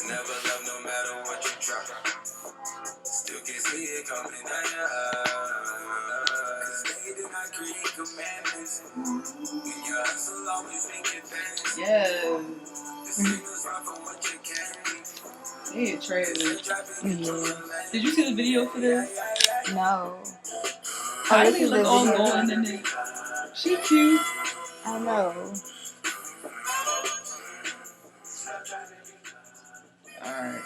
never love no matter what you try. Still can see it coming down your eyes. They do not create commandments. When you hustle, always make it fast. Yes. The signals run from what you can. Hey, Trey. Yeah. Did you see the video for this? No. Kylie look all golden in it. She cute. I know. Alright.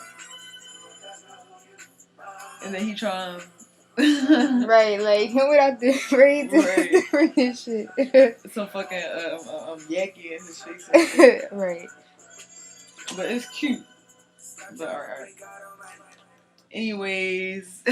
And then he trying. Right, like, what I do for this shit. Some fucking yaki in his face. Right. But it's cute. But alright. Anyways.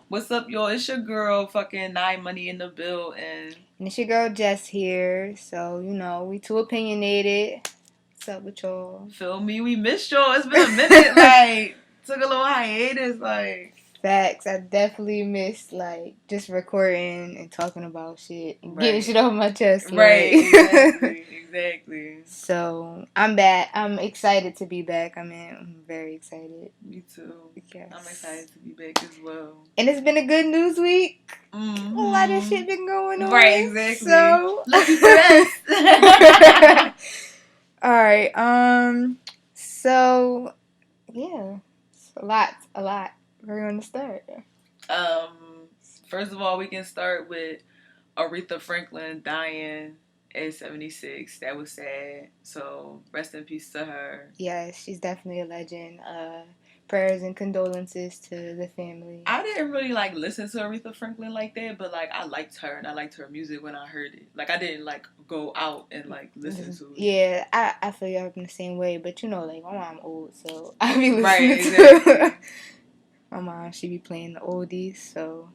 What's up, y'all? It's your girl, fucking Nine Money in the Bill, and it's your girl Jess here. So, you know, we too opinionated. What's up with y'all? Feel me? We missed y'all. It's been a minute. Like, took a little hiatus. Like, facts. I definitely missed, like, just recording and talking about shit and getting shit off my chest. Like. Right, exactly. So, I'm back. I'm excited to be back. I'm very excited. Me too. Yes. I'm excited to be back as well. And it's been a good news week. Mm-hmm. A lot of shit been going on. Right, exactly. So, lucky for us. Alright, so, yeah. It's a lot. We're going to start. First of all, we can start with Aretha Franklin dying at 76. That was sad. So, rest in peace to her. Yes, she's definitely a legend. Prayers and condolences to the family. I didn't really, like, listen to Aretha Franklin like that, but, like, I liked her, and I liked her music when I heard it. Like, I didn't, like, go out and, like, listen to it. Yeah, I feel you in the same way, but, you know, like, my mom old, so I be listening right, to exactly. my mom, she be playing the oldies, so.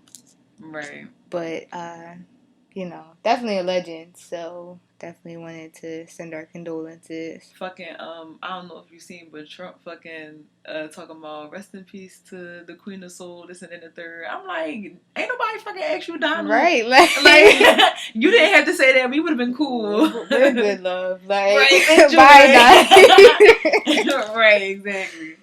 Right. But, you know, definitely a legend, so definitely wanted to send our condolences. Fucking, I don't know if you've seen, but Trump fucking talking about rest in peace to the Queen of Soul, this and then the third. I'm like, ain't nobody fucking asked you, Donald. Right, like you didn't have to say that. We would have been cool. We're good, love. Like, right, bye, Donald. Right, exactly.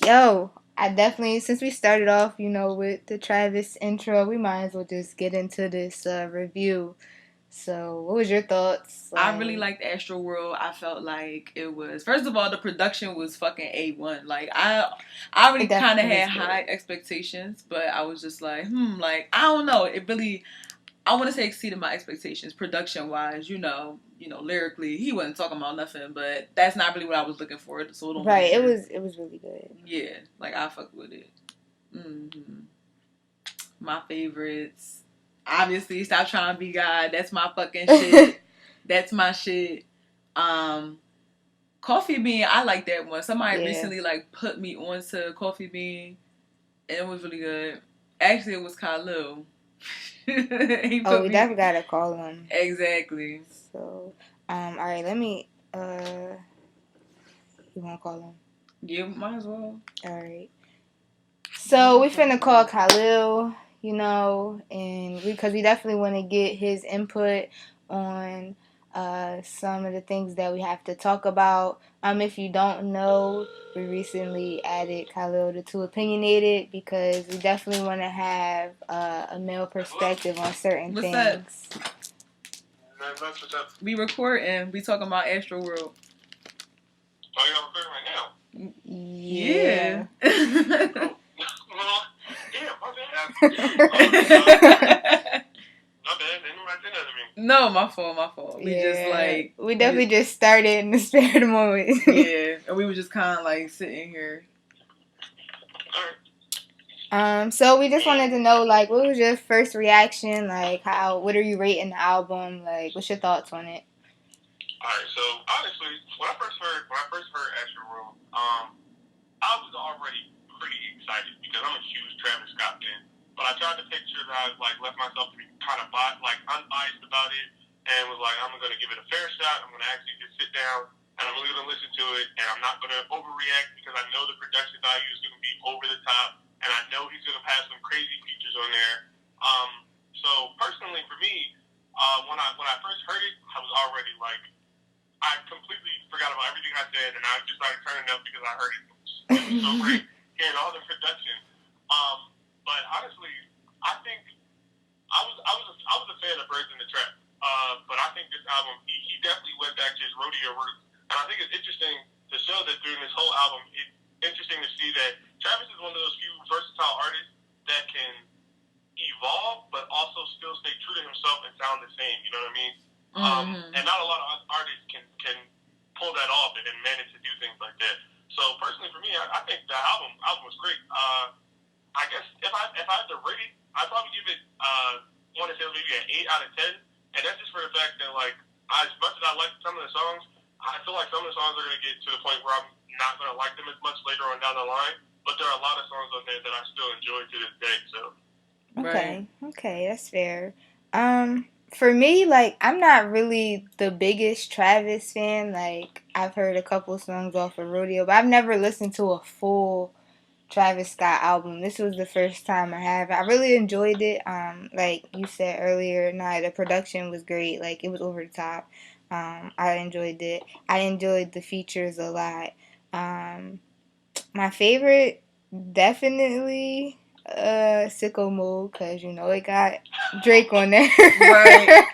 Yo, I definitely, since we started off, you know, with the Travis intro, we might as well just get into this review. So, what was your thoughts? I really liked Astro World. I felt like it was, first of all, the production was fucking A1. Like, I already kind of had high expectations, but I was just like, like, I don't know. It really, I want to say exceeded my expectations, production-wise, you know, lyrically. He wasn't talking about nothing, but that's not really what I was looking for. So don't right, it was really good. Yeah, like, I fucked with it. Mm-hmm. My favorites. Obviously, Stop Trying to Be God. That's my fucking shit. That's my shit. Coffee Bean, I like that one. Somebody recently, like, put me onto Coffee Bean, and it was really good. Actually, it was Khalil. We definitely gotta call him. Exactly. So, alright, let me, you wanna call him? Yeah, might as well. Alright. So, we finna call Khalil, you know, and because we definitely want to get his input on some of the things that we have to talk about. If you don't know, we recently added Khalil to Too Opinionated because we definitely want to have a male perspective on certain things. What's up? We recording. We talking about Astro World. Oh, you're recording right now? Yeah. No, my fault. We just like we definitely just started in the spare of the moment. Yeah, and we were just kind of like sitting here. So we just wanted to know, like, what was your first reaction? Like, what are you rating the album? Like, what's your thoughts on it? Alright, so honestly, when I first heard Astro World, I was already pretty excited because I'm a huge Travis Scott fan. But I tried to picture that I like left myself to be kind of unbiased about it, and was like, I'm gonna give it a fair shot. I'm gonna actually just sit down and I'm really gonna listen to it, and I'm not gonna overreact because I know the production value is gonna be over the top, and I know he's gonna have some crazy features on there. So personally, for me, when I first heard it, I was already like I completely forgot about everything I said, and I just started turning up because I heard it. It was so great hearing all the production. But honestly, I think I was a fan of Birds in the Trap. But I think this album, he definitely went back to his rodeo roots. And I think it's interesting to show that during this whole album, it's interesting to see that Travis is one of those few versatile artists that can evolve, but also still stay true to himself and sound the same. You know what I mean? And not a lot of artists can pull that off and manage to do things like that. So personally, for me, I think the album was great. I guess if I had to rate it, I'd probably give it want to say maybe an 8 out of 10, and that's just for the fact that like as much as I like some of the songs, I feel like some of the songs are gonna get to the point where I'm not gonna like them as much later on down the line. But there are a lot of songs on there that I still enjoy to this day. So Okay, that's fair. For me, like, I'm not really the biggest Travis fan. Like, I've heard a couple songs off of Rodeo, but I've never listened to a full Travis Scott album. This was the first time I have. I really enjoyed it. Like you said earlier, the production was great. Like, it was over the top. I enjoyed it. I enjoyed the features a lot. My favorite, definitely Sicko Mode, because it got Drake on there. Right.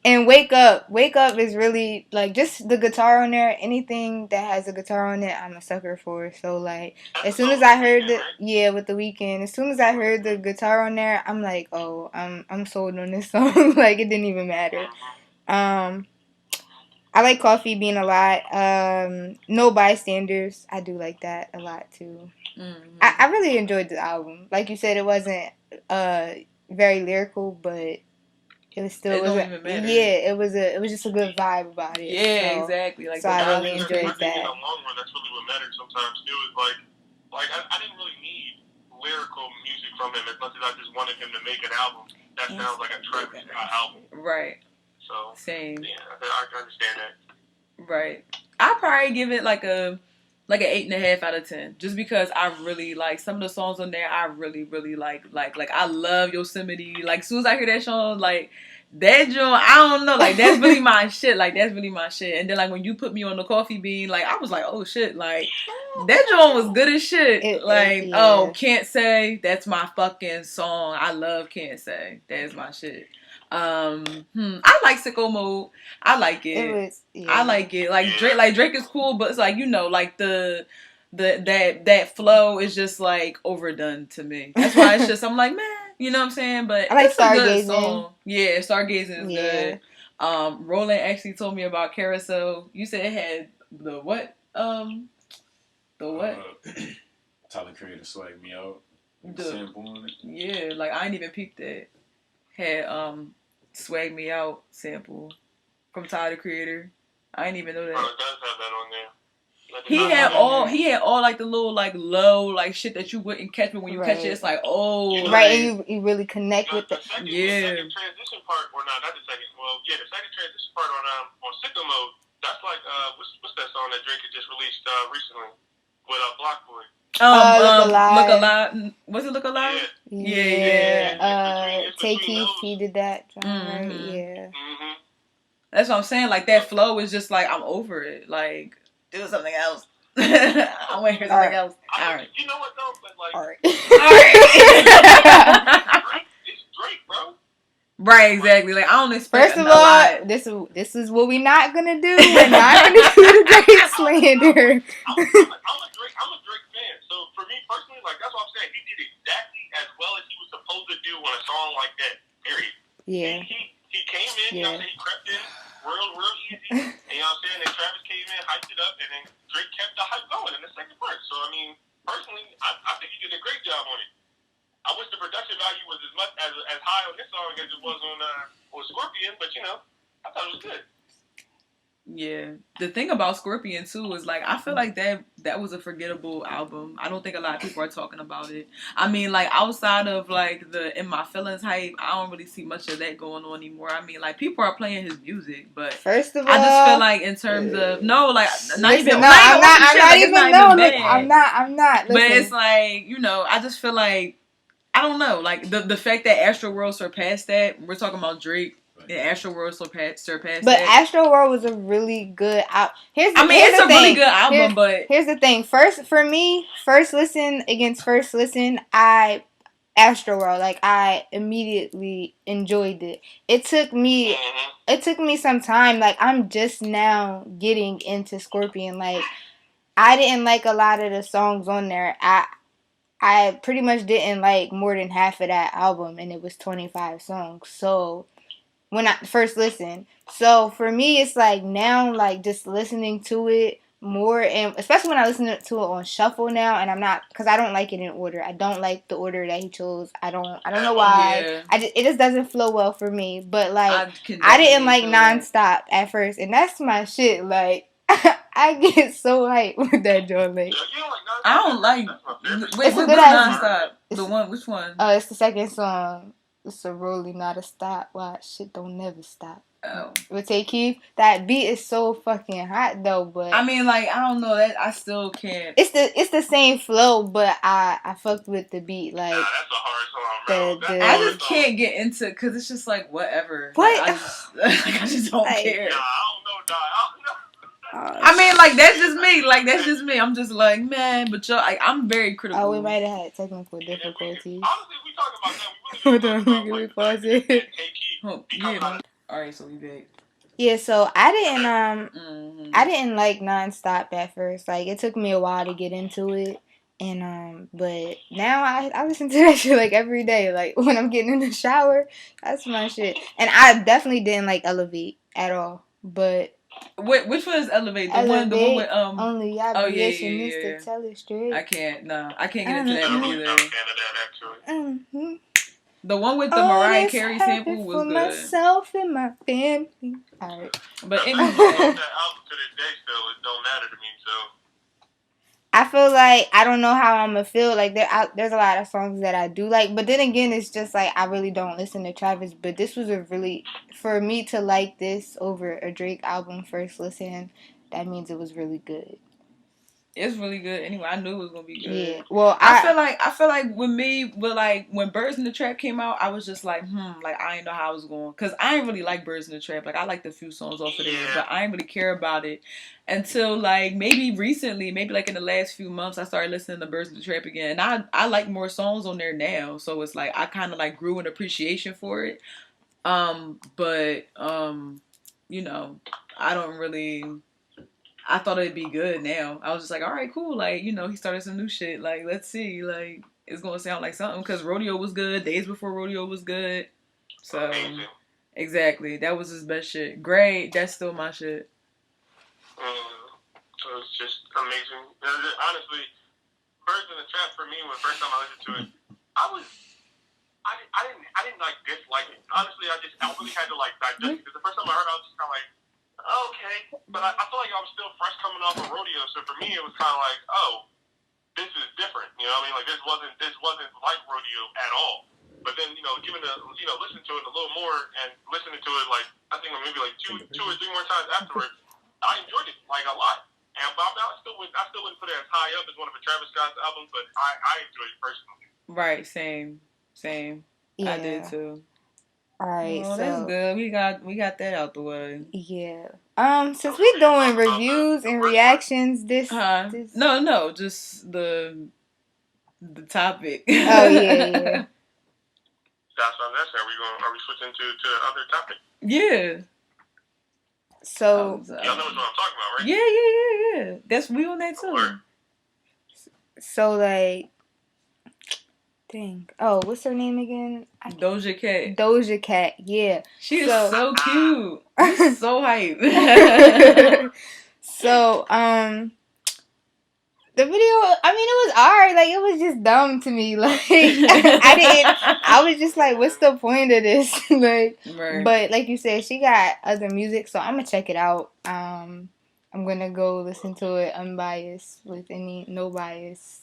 And Wake Up is really like just the guitar on there. Anything that has a guitar on it, I'm a sucker for. So like as soon as I heard with the Weeknd, as soon as I heard the guitar on there, I'm like, oh, I'm sold on this song. Like it didn't even matter. I like Coffee Bean a lot. No Bystanders, I do like that a lot too. I really enjoyed the album. Like you said, it wasn't very lyrical, but it was still don't even matter. It was just a good vibe about it. Yeah, so, exactly. Like so I really enjoyed that. In the long run, that's really what mattered. Sometimes it was like I didn't really need lyrical music from him as much as I just wanted him to make an album that sounds like a Travis Scott album. Right. So same. Yeah, I can understand that. Right. I'd probably give it like an 8.5 out of 10, just because I really like some of the songs on there. I really, really like I love Yosemite. Like as soon as I hear that song, like that joint, I don't know, like that's really my shit. Like that's really my shit. And then like when you put me on the Coffee Bean, like I was like, oh shit, like that joint was good as shit. Oh, Can't Say, that's my fucking song. I love Can't Say. That's my shit. I like Sicko Mode. I like it. I like it. Like Drake is cool, but it's like like that flow is just like overdone to me. That's why it's just I'm like, man, you know what I'm saying? But I like it's a good Stargazing. song. Yeah, Stargazing is good. Roland actually told me about Carousel. You said it had the what? The what? Tyler Creator Swag Me Out. Yeah, like I ain't even peeped that. Had Swag Me Out sample from Tyler the Creator. I didn't even know that. Oh, it does have that on there. He had all like the little like low like shit that you wouldn't catch, but when you catch it, it's like and you really connect with it. The second transition part, or not the second. Well, yeah, the second transition part on Sicko Mode. That's like what's that song that Drake had just released recently with Block Boy. Look Alive. Was it Look Alive? Yeah. Take Heat, he did that. Right? Yeah. That's what I'm saying. Like that flow is just like I'm over it. Like do something else. I want to hear something else. All right. You know what though? But like, all right. It's Drake, bro. Right, exactly. Like I don't expect. First of all, this is what we're not gonna do. We're not gonna do the Drake slander. I'm a Drake fan. So for me personally, like that's what I'm saying. He did exactly as well as he was supposed to do on a song like that. Period. Yeah. He came in. You know what I'm saying? He crept in real easy. And you know what I'm saying? Then Travis came in, hyped it up, and then Drake kept the hype going in the second part. So I mean, personally, I think he did a great job on it. I wish the production value was as high on this song as it was on Scorpion, but I thought it was good. Yeah, the thing about Scorpion too is like I feel like that was a forgettable album. I don't think a lot of people are talking about it. I mean, like outside of like the In My Feelings hype, I don't really see much of that going on anymore. I mean, like people are playing his music, but first of all, I just feel like in terms of I'm not. But it's like I just feel like I don't know, like the fact that Astro World surpassed that. We're talking about Drake. Yeah, Astroworld surpassed But that. Astroworld was a really good album. It's a really good album, but here's the thing. First listen, Astroworld, like I immediately enjoyed it. It took me some time. Like I'm just now getting into Scorpion. Like I didn't like a lot of the songs on there. I pretty much didn't like more than half of that album, and it was 25 songs. So when I first listened, so for me, it's like now, like just listening to it more, and especially when I listen to it on shuffle now, and I'm not, because I don't like it in order. I don't like the order that he chose. I don't know why. Yeah. It just doesn't flow well for me. But like I didn't like Nonstop at first, and that's my shit. Like I get so hyped with that joint. Like I don't like. Wait, what's Nonstop? The one? Which one? It's the second song. It's a rolling, not a stop. Why shit don't never stop. Oh. With Take Keith, that beat is so fucking hot though. But I mean, like I don't know that I still can't. It's the same flow, but I fucked with the beat. Like that's a hard song, bro. I just can't get into it because it's just like whatever. What? Like, I just don't care. Nah, I don't know. I mean, like that's just me. Like that's just me. I'm just like, man, but I'm very critical. Oh, we might have had technical difficulties. Honestly, we talking about that. Hold on, we can pause it. Yeah. All right, so we back. Yeah, so I didn't like Nonstop at first. Like it took me a while to get into it. And but now I listen to that shit like every day. Like when I'm getting in the shower, that's my shit. And I definitely didn't like Elevate at all. But which one is Elevate? The one with only y'all to tell it straight. I can't get into that one either. Mm-hmm. The one with the Mariah Carey sample was for good. Myself and my family. Alright. But anyway, that album to this day still, it don't matter to me. So I feel like I don't know how I'm gonna feel. Like there's a lot of songs that I do like, but then again, it's just like I really don't listen to Travis. But this was for me to like this over a Drake album first listen. That means it was really good. It's really good. Anyway, I knew it was gonna be good. Yeah. Well, I feel like when Birds in the Trap came out, I was just like, like I didn't know how I was going, cause I didn't really like Birds in the Trap. Like I liked a few songs off of there, but I didn't really care about it until like maybe recently, maybe like in the last few months, I started listening to Birds in the Trap again, and I like more songs on there now. So it's like I kind of like grew an appreciation for it. But you know, I don't really. I thought it'd be good now. I was just like, all right, cool. Like, you know, he started some new shit. Like, let's see. Like, it's going to sound like something. Because Rodeo was good. Days Before Rodeo was good. So, exactly. That was his best shit. Great. That's still my shit. It was just amazing. Honestly, Birds in the Trap for me, when the first time I listened to it, I didn't like dislike it. Honestly, I really had to like digest it. Because the first time I heard it, I was just kind of like, okay, but I feel like I was still fresh coming off of Rodeo, so for me it was kind of like, oh, this is different, you know what I mean? Like this wasn't like Rodeo at all. But then listening to it a little more and listening to it like I think maybe like two or three more times afterwards, I enjoyed it like a lot. And but I still wouldn't put it as high up as one of the Travis Scott's albums, but I enjoyed it personally. Right, same. Yeah. I did too. Alright, so that's good. We got that out the way. Yeah. Since we're doing reviews and reactions, this no, just the topic. Oh yeah. That's are we switching to the other topic? Yeah. So y'all know what I'm talking about, right? Yeah. That's we on that too. So like. Dang. Oh, what's her name again? Doja Cat. Doja Cat, yeah. She is so cute. She's so hype. So, the video, I mean, it was alright. Like, it was just dumb to me. Like, I was just like, what's the point of this? Like, right. But like you said, she got other music, so I'm gonna check it out. I'm gonna go listen to it unbiased with no bias.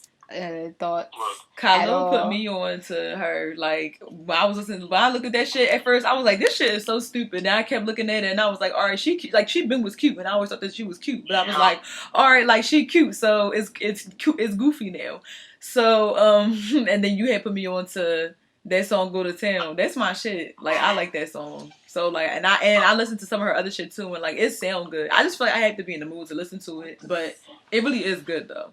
Thoughts. Kylo put me on to her. Like when I looked at that shit at first, I was like, "This shit is so stupid." And I kept looking at it, and I was like, "All right, she cute. Like she was cute," and I always thought that she was cute. But I was like, "All right, like she cute, so it's cute, it's goofy now." So and then you had put me on to That song "Go to Town." That's my shit. Like I like that song. So like, and I listen to some of her other shit too, and like it sound good. I just feel like I have to be in the mood to listen to it, but it really is good though.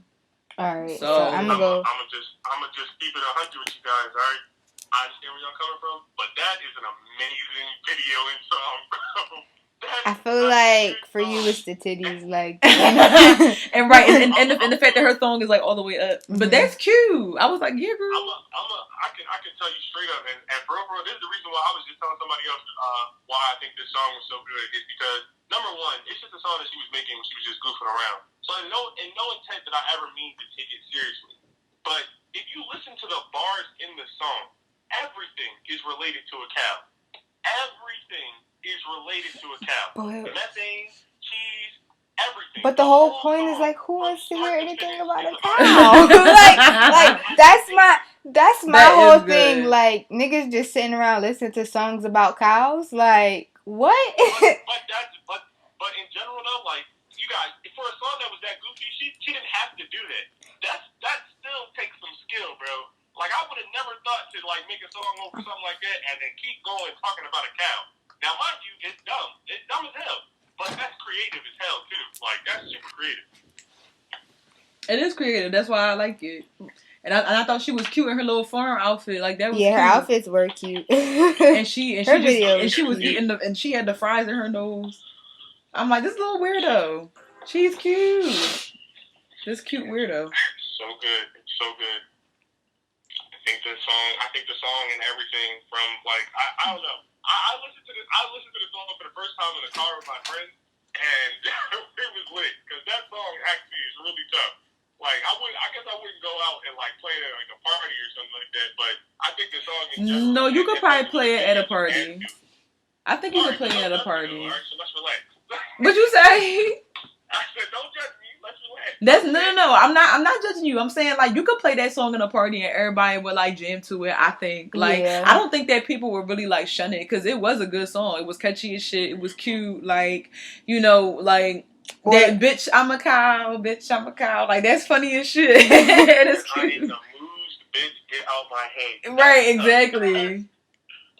All right, so I'm gonna go. I'm gonna just keep it 100 with you guys. All right, I understand where y'all coming from, but that is an amazing video and song, bro. I feel like for you it's the titties, like and right, and the fact that her thong is like all the way up, but that's cute. I was like, yeah, girl. I can tell you straight up, and bro, this is the reason why I was just telling somebody else why I think this song was so good is because number one, it's just a song that she was making when she was just goofing around. So in no intent did I ever mean to take it seriously, but if you listen to the bars in the song, everything is related to a cow. Everything is related to a cow. Methane, cheese, everything. But the whole point is like, who wants to hear anything about a cow? like that's my whole thing. Like niggas just sitting around listening to songs about cows. Like what? but in general though, like you guys, for a song that was that goofy, she didn't have to do that. That still takes some skill, bro. Like I would have never thought to like make a song over something like that and then keep going talking about a cow. Now, mind you, it's dumb. It's dumb as hell. But that's creative as hell, too. Like, that's super creative. It is creative. That's why I like it. And I thought she was cute in her little farm outfit. Like, that was cute. Her outfits were cute. and she was eating and she had the fries in her nose. I'm like, this little weirdo. She's cute. This cute weirdo. So good. It's so good. I think the song and everything from, like, I don't know. I listened to the song for the first time in the car with my friends, and it was lit because that song actually is really tough. Like I guess I wouldn't go out and like play it at like a party or something like that. But I think the song in general. No, you could probably play it at a party. I think you could play it at a party. All right, so let's relax. What'd you say? I said, don't judge me. Let's relax. That's no. I'm not judging you. I'm saying like you could play that song in a party and everybody would like jam to it. I think like I don't think that people would really like shun it because it was a good song. It was catchy as shit. It was cute. Like like that bitch I'm a cow. Bitch I'm a cow. Like that's funny as shit. It's cute. I need the moves, bitch. Get out my head. Right. Exactly.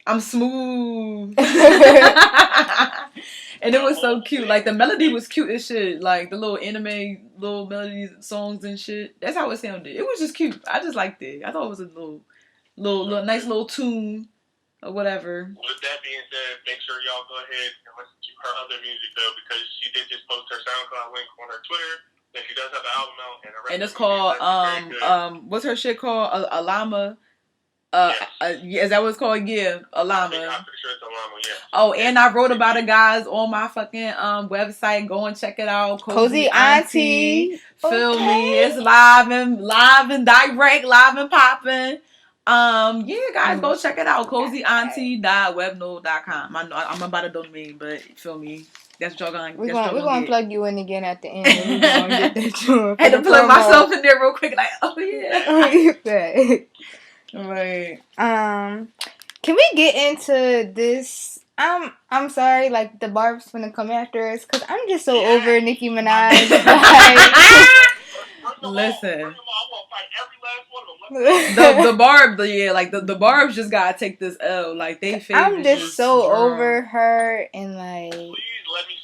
I'm smooth. And it was so cute. Like, the melody was cute as shit. Like, the little anime, little melodies, songs and shit. That's how it sounded. It was just cute. I just liked it. I thought it was a little nice little tune or whatever. With that being said, make sure y'all go ahead and listen to her other music, though, because she did just post her SoundCloud link on her Twitter. And she does have an album out. And it's called, what's her shit called? Alama. Is that what it's called? Yeah, Alama. I'm pretty sure it's Alama, yeah. Oh, and I wrote about it, guys, on my fucking website. Go and check it out. Cozy Auntie. Feel me? It's live and direct, live and popping. Yeah, guys, go check it out. COZYAUNTIE.webnode.com. I know I'm about a domain, but feel me. That's what y'all gonna. We're gonna plug you in again at the end. We're gonna get that I had to plug myself in there real quick, like, oh yeah. Right. Can we get into this? I'm sorry, like the Barb's gonna come after us because I'm just so over Nicki Minaj. Listen, the Barb, the Barbs just gotta take this L. Like they. I'm just so over her and like,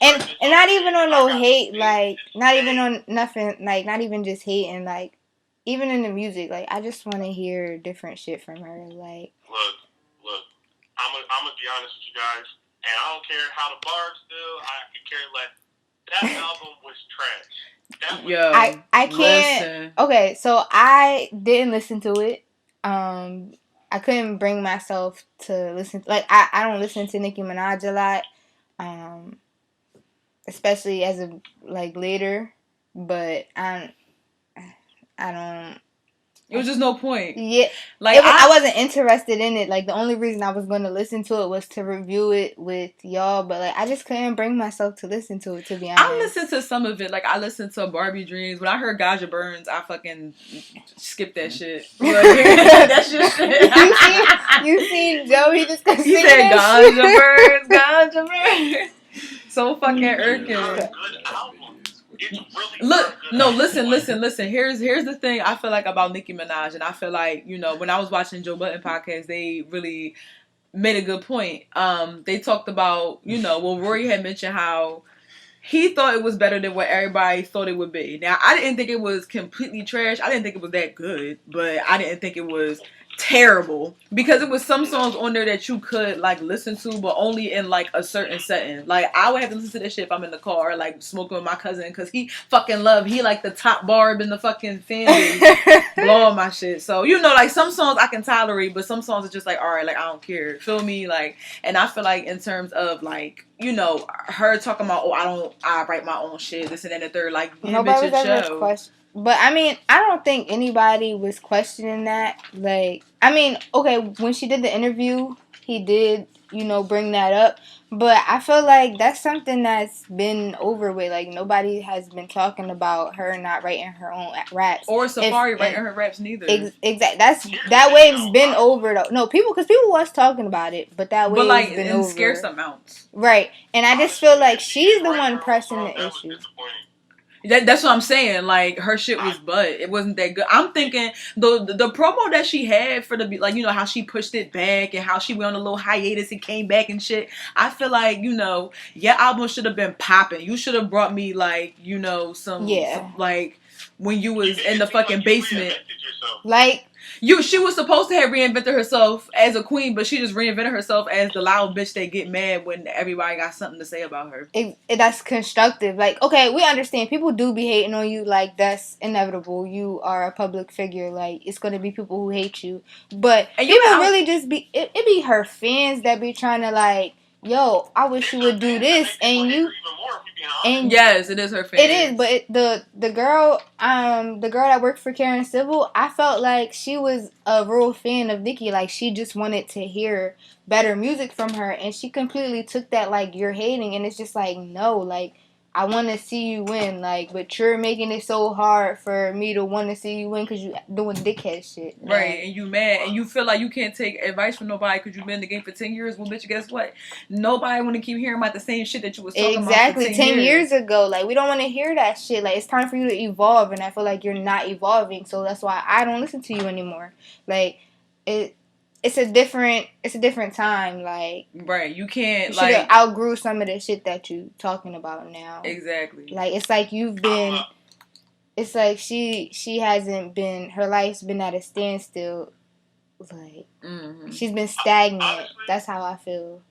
and not even on no hate, like not even on nothing, like not even just hating, like. Even in the music, like, I just want to hear different shit from her, like... Look, I'm gonna be honest with you guys, and I don't care how the Barb's feel, I could care less. That album was trash. I can't... Listen. Okay, so I didn't listen to it. I couldn't bring myself to listen... Like, I don't listen to Nicki Minaj a lot, especially as a, like, later, but I don't... It was just no point. Yeah. Like, I wasn't interested in it. Like, the only reason I was going to listen to it was to review it with y'all. But, like, I just couldn't bring myself to listen to it, to be honest. I listened to some of it. Like, I listened to Barbie Dreams. When I heard Gaja Burns, I fucking skipped that shit. Like, that's just shit. You seen Joey just singing he said Gaja Burns. So fucking irking. Good album. it's really Look, good. no, listen. Here's the thing I feel like about Nicki Minaj, and I feel like, you know, when I was watching Joe Budden podcast, they really made a good point. They talked about, you know, well, Rory had mentioned how he thought it was better than what everybody thought it would be. Now, I didn't think it was completely trash. I didn't think it was that good, but I didn't think it was terrible because it was some songs on there that you could like listen to, but only in like a certain setting. Like I would have to listen to this shit if I'm in the car, like smoking with my cousin, because he like the top barb in the fucking fan base, blowing my shit. So you know, like some songs I can tolerate, but some songs are just like, all right, like I don't care. Feel me? Like, and I feel like in terms of like, you know, her talking about, I write my own shit, this and that and the third, like nobody was ever questioning. But I mean, I don't think anybody was questioning that. Like, I mean, okay, when she did the interview, he did, you know, bring that up. But I feel like that's something that's been over with. Like, nobody has been talking about her not writing her own raps. Or Safari writing her raps neither. Exactly. That wave's been over, though. No, because people was talking about it, but that wave's like, been in over. scarce amounts. Right. And I just feel like she's the one pressing the issue. That's what I'm saying. Like her shit was butt. It wasn't that good. I'm thinking the promo that she had for the, like, you know, how she pushed it back and how she went on a little hiatus and came back and shit. I feel like, you know, your album should have been popping. You should have brought me like, you know, some like when you was in the fucking basement. Like she was supposed to have reinvented herself as a queen, but she just reinvented herself as the loud bitch that get mad when everybody got something to say about her. That's constructive. Like, okay, we understand people do be hating on you. Like, that's inevitable. You are a public figure. Like, it's gonna be people who hate you. But people really just be it be her fans that be trying to like, yo, I wish you would do this, and you. And yes, it is her fans. It is, but the girl that worked for Karen Civil, I felt like she was a real fan of Nicki. Like, she just wanted to hear better music from her, and she completely took that like you're hating, and it's just like, no, like I want to see you win, like, but you're making it so hard for me to want to see you win because you doing dickhead shit, right? And you mad, and you feel like you can't take advice from nobody because you've been in the game for 10 years. Well, bitch, guess what? Nobody want to keep hearing about the same shit that you was talking about for 10 years ago. Like, we don't want to hear that shit. Like, it's time for you to evolve, and I feel like you're not evolving, so that's why I don't listen to you anymore. Like, it's a different time, like, right? You can't, you like, outgrew some of the shit that you talking about now. Exactly. Like, it's like you've been. It's like she hasn't been. Her life's been at a standstill. Like, she's been stagnant. Honestly, that's how I feel.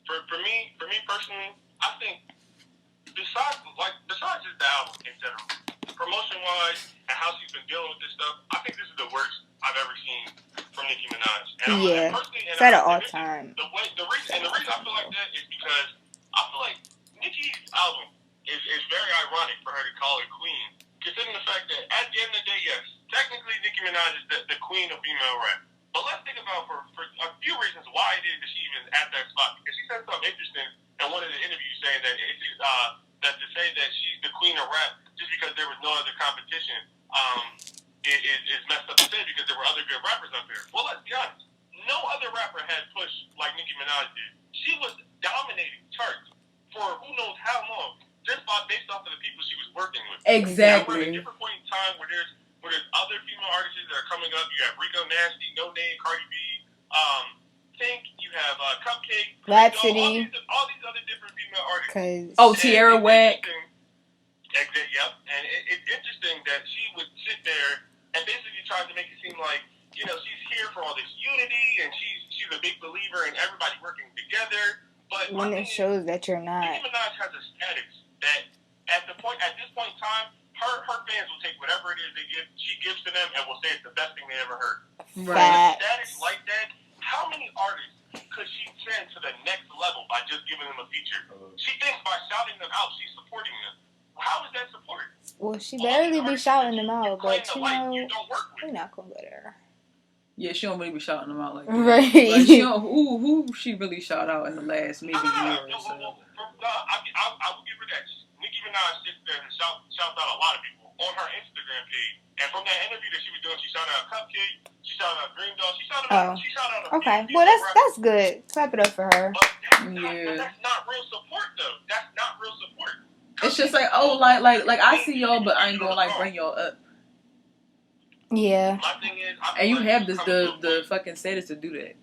For me personally, I think besides just the album in general, promotion wise and how she's been dealing with this stuff, I think this is the worst I've ever seen from Nicki Minaj. And it's at an all time. The reason I feel like that is because I feel like Nicki's album is very ironic for her to call her queen, considering the fact that at the end of the day, yes, technically Nicki Minaj is the queen of female rap. But let's think about for a few reasons why it is that she even at that spot. Because she said something interesting in one of the interviews saying that that to say that she's the queen of rap just because there was no other competition is messed up to say because there were other good rappers out there. Well, let's be honest. No other rapper had pushed like Nicki Minaj did. She was dominating charts for who knows how long just based off of the people she was working with. Exactly. Now we're at a different point in time where there's other female artists that are coming up. You have Rico Nasty, No Name, Cardi B, Pink. You have Cupcake, Rhapsody, all these other different female artists. Tierra Whack. Yep. And it's interesting that she would sit there and basically try to make it seem like, you know, she's here for all this unity and she's a big believer in everybody working together. But when it shows that you're not. Nicki Minaj has a status that at this point in time, her fans will take whatever it is she gives to them and will say it's the best thing they ever heard. Right. With a status like that, how many artists could she send to the next level by just giving them a feature? She thinks by shouting them out, she's supporting them. How is that support? Well, she barely be shouting them out, but you know, we're not gonna go there. Yeah, she don't really be shouting them out like that. Right. Like, she don't, who she really shout out in the last maybe year or so. I will give her that. Nicki Minaj sits there and shouts out a lot of people on her Instagram page. And from that interview that she was doing, she shouted out Cupcake, she shouted out Dream Doll, she shouted out okay. Well, that's good. Clap it up for her. But that's not real support, though. That's not real support. It's just like, oh, like I see y'all, but I ain't gonna like bring y'all up. Yeah. My thing is, And you have the fucking status to do that,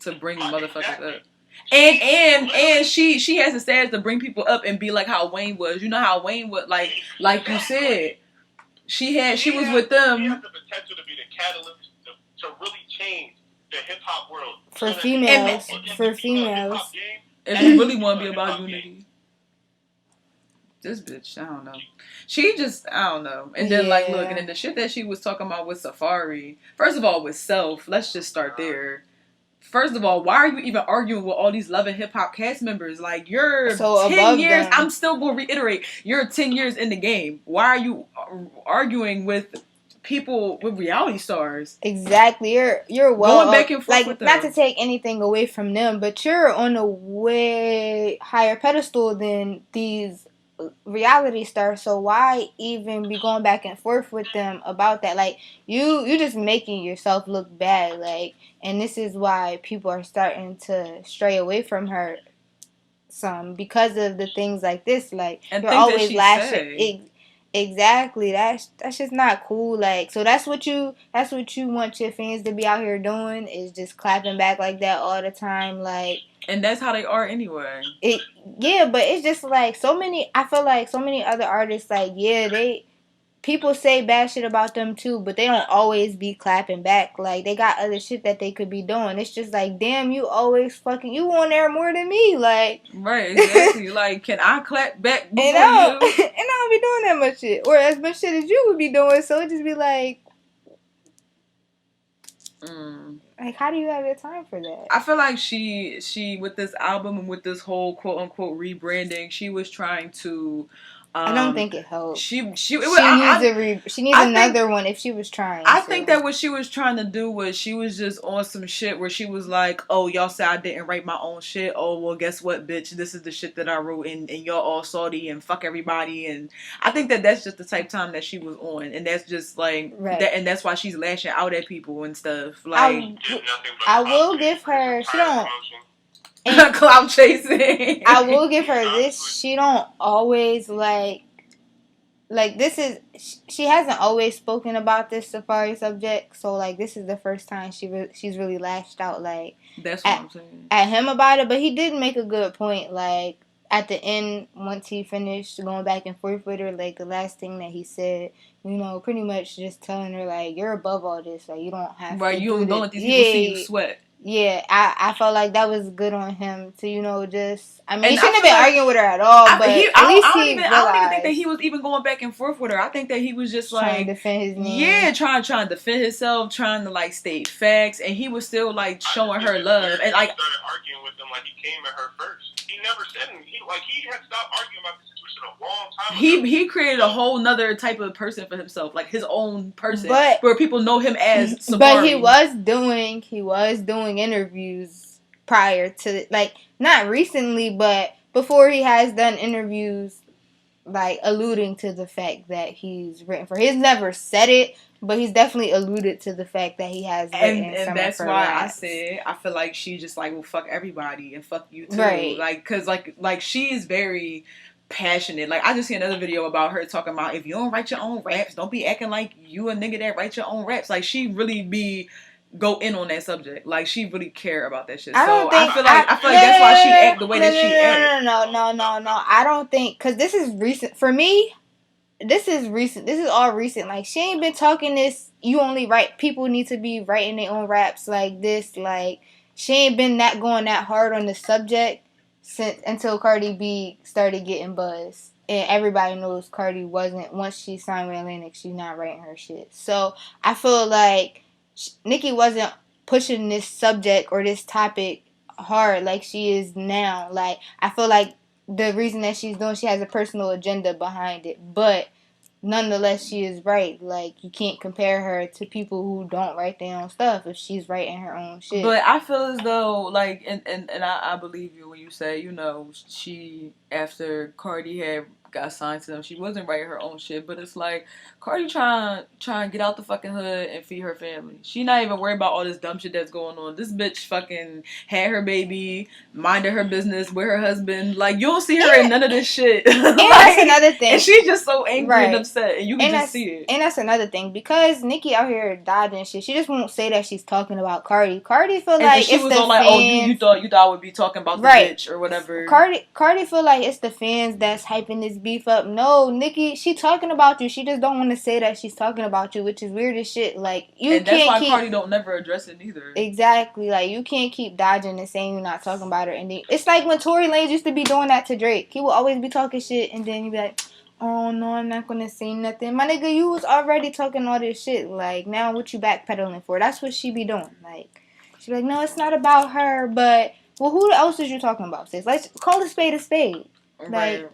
to bring motherfuckers up. And she has the status to bring people up and be like how Wayne was. You know how Wayne was, like you said, she was with them. She has the potential to be the catalyst to really change the hip hop world for females. If you really want to be about unity. This bitch, I don't know. She just, I don't know. And then, like, look, and then the shit that she was talking about with Safari, first of all, with Self, let's just start there. First of all, why are you even arguing with all these Love and Hip Hop cast members? Like, you're so 10 years, them. I'm still going to reiterate, you're 10 years in the game. Why are you arguing with people, with reality stars? Exactly. You're well going back and forth with them. Not to take anything away from them, but you're on a way higher pedestal than these reality stars, so why even be going back and forth with them about that? Like, you just making yourself look bad, like, and this is why people are starting to stray away from her some, because of the things like this, like, and you're always lashing. Exactly. That's just not cool. Like, so that's what you want your fans to be out here doing, is just clapping back like that all the time, like. And that's how they are anyway. But it's just like I feel like so many other artists, like, people say bad shit about them too, but they don't always be clapping back. Like, they got other shit that they could be doing. It's just like, damn, you always you on there more than me, like. Right, exactly. Like, can I clap back before you? And I don't be doing that much shit, or as much shit as you would be doing. So it just be like. Like, how do you have the time for that? I feel like she with this album and with this whole quote unquote rebranding, she was trying to. I don't think it helped. She needs another one if she was trying. I think that what she was trying to do was she was just on some shit where she was like, oh, y'all say I didn't write my own shit. Oh, well, guess what, bitch? This is the shit that I wrote, and y'all all salty and fuck everybody. And I think that that's just the type of time that she was on, and that's just like that, and that's why she's lashing out at people and stuff. Like, I will give her. She don't. Clout chasing. I will give her this. She don't always like this is. She hasn't always spoken about this Safari subject, so like this is the first time she's really lashed out like. That's what I'm saying. At him about it, but he did make a good point. Like at the end, once he finished going back and forth with her, like the last thing that he said, pretty much just telling her like, you're above all this, like you don't have right. To You don't let these people see you sweat. Yeah, I felt like that was good on him to, just... I mean, he shouldn't have been arguing with her at all, but at least he realized. I don't even think that he was even going back and forth with her. I think that he was just trying to defend his name. Yeah, trying to defend himself, trying to, like, state facts, and he was still, like, showing her love. And, like... He started arguing with him like he came at her first. He never said anything. He had stopped arguing about this situation a long time ago. He created a whole nother type of person for himself, like his own person, where people know him as Safari. But he was doing interviews prior to, like, not recently, but before he has done interviews, like, alluding to the fact that he's written for. He's never said it, but he's definitely alluded to the fact that he has written and that's why raps. I said I feel like she just like, well, fuck everybody and fuck you too, right? Like, cause like she is very passionate. Like, I just see another video about her talking about, if you don't write your own raps, don't be acting like you a nigga that write your own raps. Like, she really go in on that subject. Like, she really care about that shit. I feel like that's why she act the way that she act. No. I don't think, because this is recent for me. This is recent. This is all recent. Like, she ain't been talking this. You only write. People need to be writing their own raps like this. Like, she ain't been going that hard on the subject until Cardi B started getting buzz. And everybody knows Cardi wasn't, once she signed with Atlantic, she's not writing her shit. So I feel like Nicki wasn't pushing this subject or this topic hard like she is now. Like, I feel like the reason that she has a personal agenda behind it. But nonetheless, she is right. Like, you can't compare her to people who don't write their own stuff if she's writing her own shit. But I feel as though, like, and I believe you when you say, she, after Cardi had got signed to them. She wasn't writing her own shit, but it's like Cardi trying to get out the fucking hood and feed her family. She not even worried about all this dumb shit that's going on. This bitch fucking had her baby, minded her business with her husband. Like, you don't see her in none of this shit. And like, that's another thing. And she's just so angry and upset, and you can just see it. And that's another thing, because Nicki out here dodging shit. She just won't say that she's talking about Cardi. Cardi feel like she it's was the all like, fans. you thought I would be talking about the bitch or whatever. Cardi feel like it's the fans that's hyping this beef up. No, Nicki, she talking about you. She just don't want to say that she's talking about you, which is weird as shit. Like, and that's why Cardi don't never address it either. Exactly. Like, you can't keep dodging and saying you're not talking about her. And then, it's like when Tory Lanez used to be doing that to Drake. He would always be talking shit, and then you'd be like, oh no, I'm not gonna say nothing. My nigga, you was already talking all this shit. Like, now what you backpedaling for? That's what she be doing. Like, she be like, no, it's not about her, but, well, who else is you talking about, sis? Let's call a spade a spade. Right.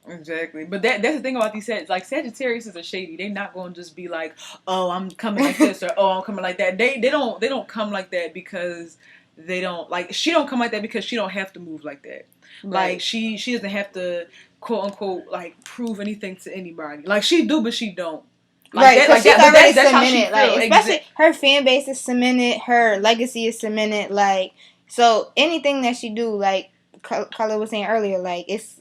Exactly. But that's the thing about these sets. Like, Sagittarius is a shady. They not going to just be like, oh, I'm coming like this, or oh, I'm coming like that. They don't come like that because they don't, like, she don't come like that because she don't have to move like that. Right. Like, she doesn't have to, quote unquote, like, prove anything to anybody. Like, she do, but she don't. Like, right, because she's already cemented. Like, especially her fan base is cemented, her legacy is cemented. Like, so anything that she do, like Carla was saying earlier, like, it's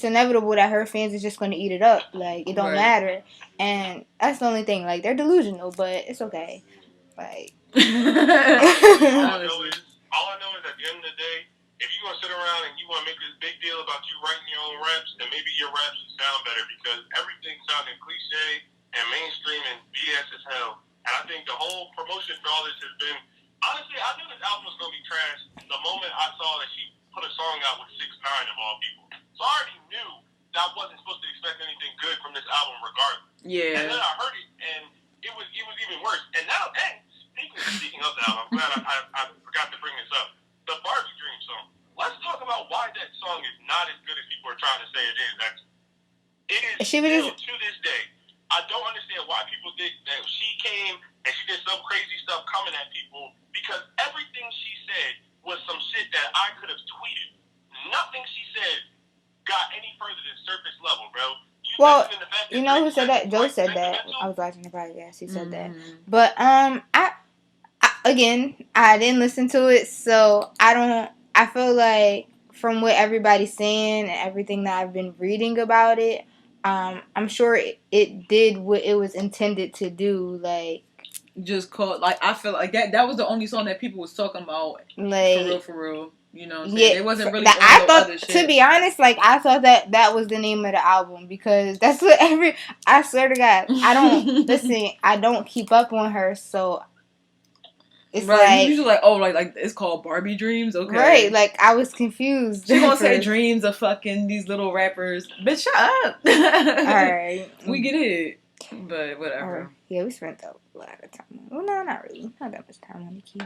inevitable that her fans is just going to eat it up. Like, it don't matter. And that's the only thing. Like, they're delusional, but it's okay. Like, all I know is at the end of the day, if you're going to sit around and you want to make this big deal about you writing your own raps, then maybe your raps should sound better, because everything sounding cliche and mainstream and BS as hell. And I think the whole promotion for all this has been, honestly, I knew this album was going to be trash the moment I saw that she put a song out with 6ix9ine of all people. So I already knew that I wasn't supposed to expect anything good from this album regardless. Yeah. And then I heard it, and it was even worse. And now, speaking of the album, I'm glad I forgot to bring this up. The Barbie Dream song. Let's talk about why that song is not as good as people are trying to say it is. It is still, to this day, I don't understand why people think that she came and she did some crazy stuff coming at people, because everything she said was some shit that I could have tweeted. Nothing she said got any further than surface level, bro. You know who said that? Joe said that. I was watching the podcast. He said that. But I didn't listen to it, so I feel like from what everybody's saying and everything that I've been reading about it, I'm sure it did what it was intended to do. Like, just called, like, I feel like that was the only song that people was talking about, like, for real. You know what I'm saying? It wasn't really other shit. To be honest, like, I thought that was the name of the album, because that's what I swear to God, I don't listen. I don't keep up on her, so it's like, usually like, oh, like it's called Barbie Dreams, okay? Right? Like, I was confused. She gonna say dreams of fucking these little rappers, bitch. Shut up. All right, we get it, but whatever. Right. Yeah, we spent a lot of time. Well, no, not really. Not that much time on the key.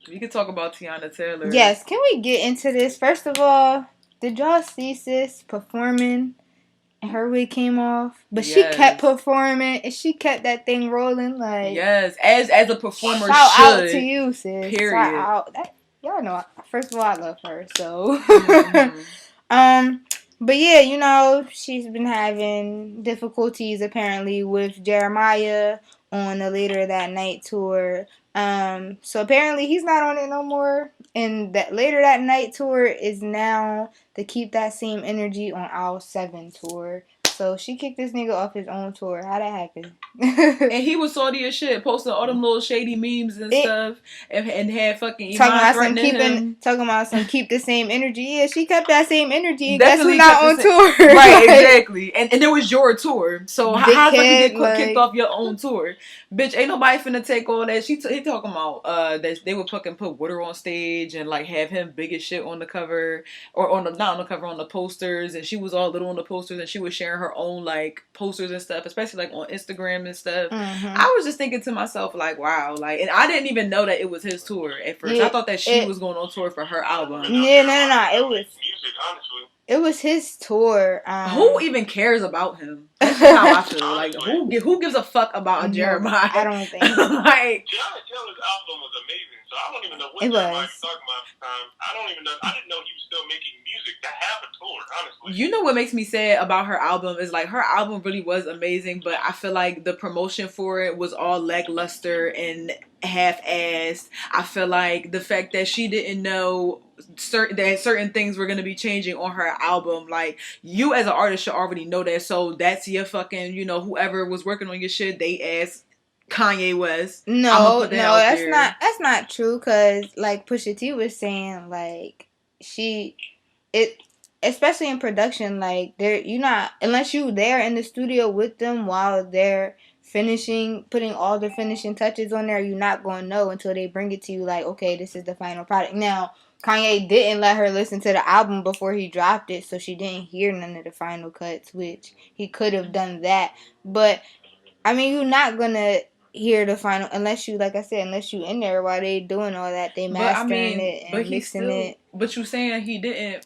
We could talk about Teyana Taylor. Yes, can we get into this? First of all, did y'all see sis performing and her wig came off? But she kept performing and she kept that thing rolling. Like, yes, as a performer shout should. out to you, sis. Period. Shout out. Y'all know, first of all, I love her. So, but yeah, you know, she's been having difficulties apparently with Jeremiah on the Later That Night tour. So apparently he's not on it no more, and that Later That Night tour is now the Keep That Same Energy on Aisle 7 tour. So she kicked this nigga off his own tour. How'd that happen? And he was salty as shit, posting all them little shady memes and stuff, and had fucking Iman threatening him. Talking about some keep the same energy. Yeah, she kept that same energy. And guess who's not on tour? Right, exactly. And it was your tour. So how come you get kicked off your own tour? Bitch, ain't nobody finna take all that. He talking about that they would fucking put Water on stage and like have him big as shit on the cover, or not on the cover, on the posters, and she was all little on the posters, and she was sharing her own like posters and stuff, especially like on Instagram and stuff. I was just thinking to myself like, wow, like, and I didn't even know that it was his tour at first. I thought that she was going on tour for her album. Yeah, no. It was music, honestly. It was his tour. Who even cares about him? That's how I feel. Like, who gives a fuck about Jeremiah? I don't think. Like, Teyana Taylor's album was amazing. So I don't even know what It Jeremiah was. was talking about at the time. I don't even know. I didn't know he was still making music to have a tour, honestly. You know what makes me sad about her album is like her album really was amazing, but I feel like the promotion for it was all lackluster and half-assed. I feel like the fact that she didn't know certain things were going to be changing on her album, like you as an artist should already know that. So that's your fucking, you know, whoever was working on your shit, they asked Kanye West. No, that's not true. Cause like Pusha T was saying, like especially in production, like you're not unless you there in the studio with them while they're putting all the finishing touches on there. You're not gonna know until they bring it to you. Like, okay, this is the final product. Now, Kanye didn't let her listen to the album before he dropped it, so she didn't hear none of the final cuts, which he could have done that. But I mean, you're not gonna hear the final unless you, like I said, unless you in there while they doing all that, they mastering it and mixing it. But you saying he didn't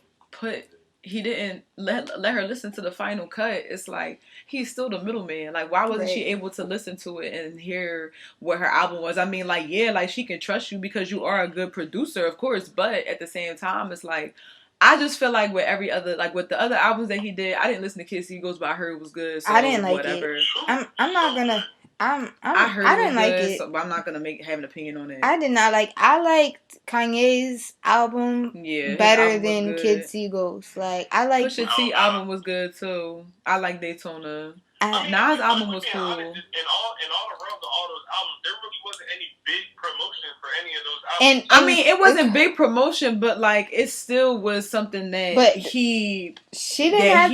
let her listen to the final cut. It's like he's still the middleman. Like, why wasn't she able to listen to it and hear what her album was? I mean, like, yeah, like she can trust you because you are a good producer, of course, but at the same time, it's like I just feel like with every other, like with the other albums that he did, I didn't listen to Kids Egos, but I heard it was good. So I didn't like whatever. it. I'm not gonna. I heard I didn't it like good, it. so, but I'm not gonna have an opinion on it. I did not like. I liked Kanye's album better than Kid Seagulls. Like I like Pusha T album was good too. I like Daytona. Nas album was cool. In all the realms of all those albums, there really wasn't any big promotion for any of those albums. And I mean, it wasn't big promotion, but like it still was something that she didn't have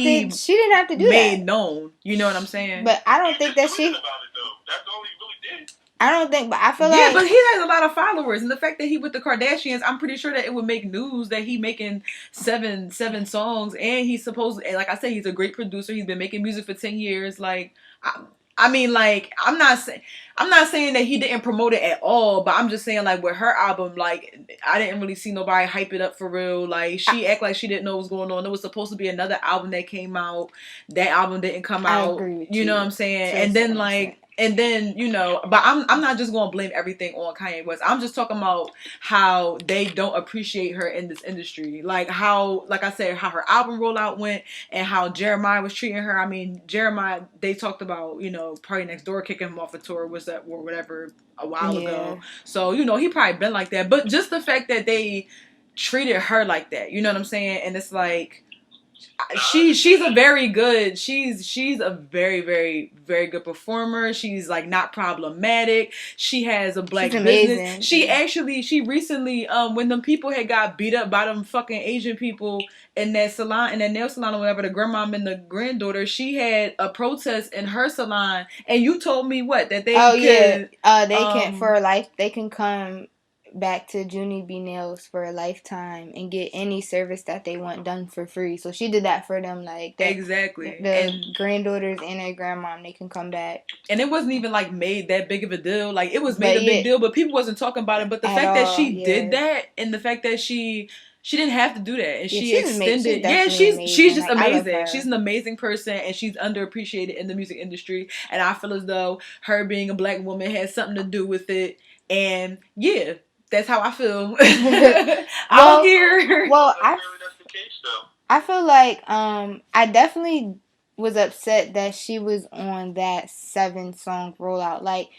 to do made known. You know what I'm saying? But I don't think that she. About it, though. That's all he really did. I don't think, but I feel like... Yeah, but he has a lot of followers. And the fact that he with the Kardashians, I'm pretty sure that it would make news that he making seven songs. And he's supposed... And like I said, he's a great producer. He's been making music for 10 years. Like, I mean, like, I'm not saying that he didn't promote it at all. But I'm just saying, like, with her album, like, I didn't really see nobody hype it up for real. Like, she act like she didn't know what was going on. There was supposed to be another album that came out. That album didn't come out. I agree with you. You know what I'm saying? And then, like... And then, you know, but I'm not just going to blame everything on Kanye West. I'm just talking about how they don't appreciate her in this industry. Like how, like I said, how her album rollout went and how Jeremiah was treating her. I mean, Jeremiah, they talked about, you know, Party Next Door kicking him off a tour, or whatever, a while ago. So, you know, he probably been like that. But just the fact that they treated her like that, you know what I'm saying? And it's like... She's a very good she's a very very very good performer. She's like not problematic. She has a black business. She recently when them people had got beat up by them fucking Asian people in that salon, in that nail salon or whatever, the grandmom and the granddaughter, she had a protest in her salon, and you told me what that they they can come back to Junie B Nails for a lifetime and get any service that they want done for free. So she did that for them, like exactly. The granddaughters and their grandmom, they can come back. And it wasn't even like made that big of a deal. Like it was made a big deal, but people wasn't talking about it. But the fact that she did that, and the fact that she didn't have to do that, and she extended. She's just amazing. She's an amazing person, and she's underappreciated in the music industry. And I feel as though her being a black woman has something to do with it. And yeah. That's how I feel. I don't care. Well, I feel like I definitely was upset that she was on that 7-song rollout. Like,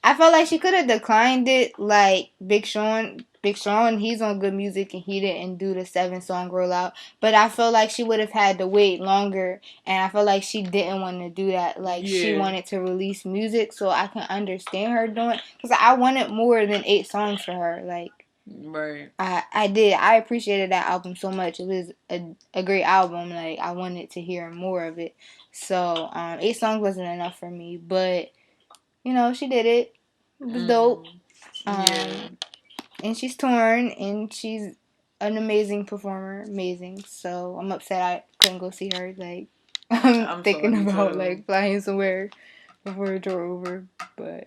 I felt like she could have declined it. Like Big Sean, he's on Good Music and he didn't do the 7-song rollout. But I feel like she would have had to wait longer, and I feel like she didn't want to do that. Like she wanted to release music, so I can understand her doing. Because I wanted more than 8 songs for her. Like, right. I did. I appreciated that album so much. It was a great album. Like I wanted to hear more of it. So 8 songs wasn't enough for me, but you know she did it. It was dope. And she's torn, and she's an amazing performer. Amazing. So I'm upset I couldn't go see her. Like I'm thinking about like flying somewhere before it drove over, but.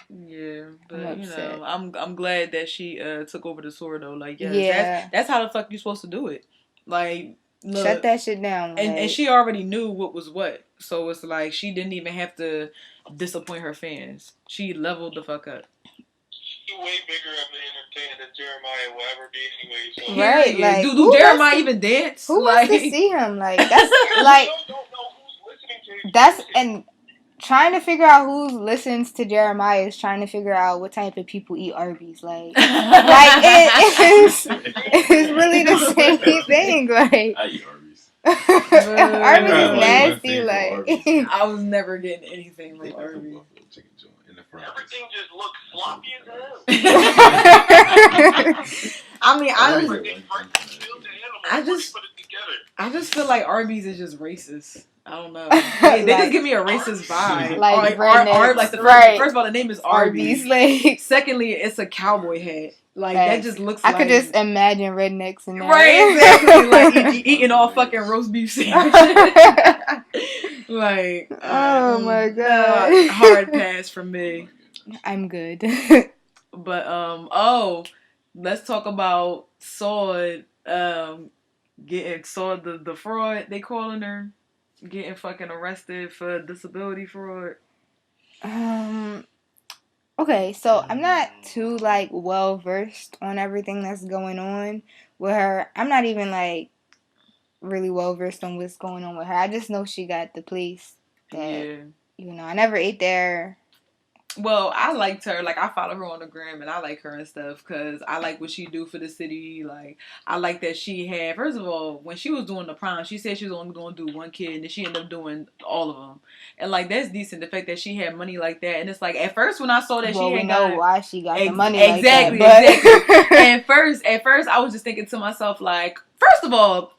Yeah, but you know, I'm glad that she took over the tour though. Like, that's how the fuck you supposed to do it. Like, look, shut that shit down. And she already knew what was what, so it's like she didn't even have to disappoint her fans. She leveled the fuck up. way bigger of an entertainer than Jeremiah will ever be anyway. So. Right, like do Jeremiah even dance? Who wants to see him? Like that's like don't know who's listening to him. That's and trying to figure out who listens to Jeremiah is trying to figure out what type of people eat Arby's. Like it's really the same thing. Like I eat Arby's. Arby's is nasty. Like I was never getting anything from Arby's. Everything just looks sloppy as hell. I mean, I just feel like Arby's is just racist. I don't know. They just give me a racist vibe. Like first of all, the name is Arby's. Like, secondly, it's a cowboy hat. Like that just looks. I could just imagine rednecks in there. Right, exactly. Like eating all fucking roast beef sandwiches. Like, oh my god, hard pass from me. I'm good. But let's talk about Sword. Getting Sword the fraud they calling her, getting fucking arrested for disability fraud. Okay, so I'm not too like well versed on everything that's going on with her. I'm not even like really well versed on what's going on with her. I just know she got the place that I never ate there. Well, I liked her. Like, I follow her on the gram, and I like her and stuff because I like what she do for the city. Like, I like that she had, first of all, when she was doing the prom, she said she was only going to do one kid, and then she ended up doing all of them. And, like, that's decent, the fact that she had money like that. And it's like, at first, when I saw that she had know why she got the money exactly, like that. Exactly. At first, I was just thinking to myself, like, first of all,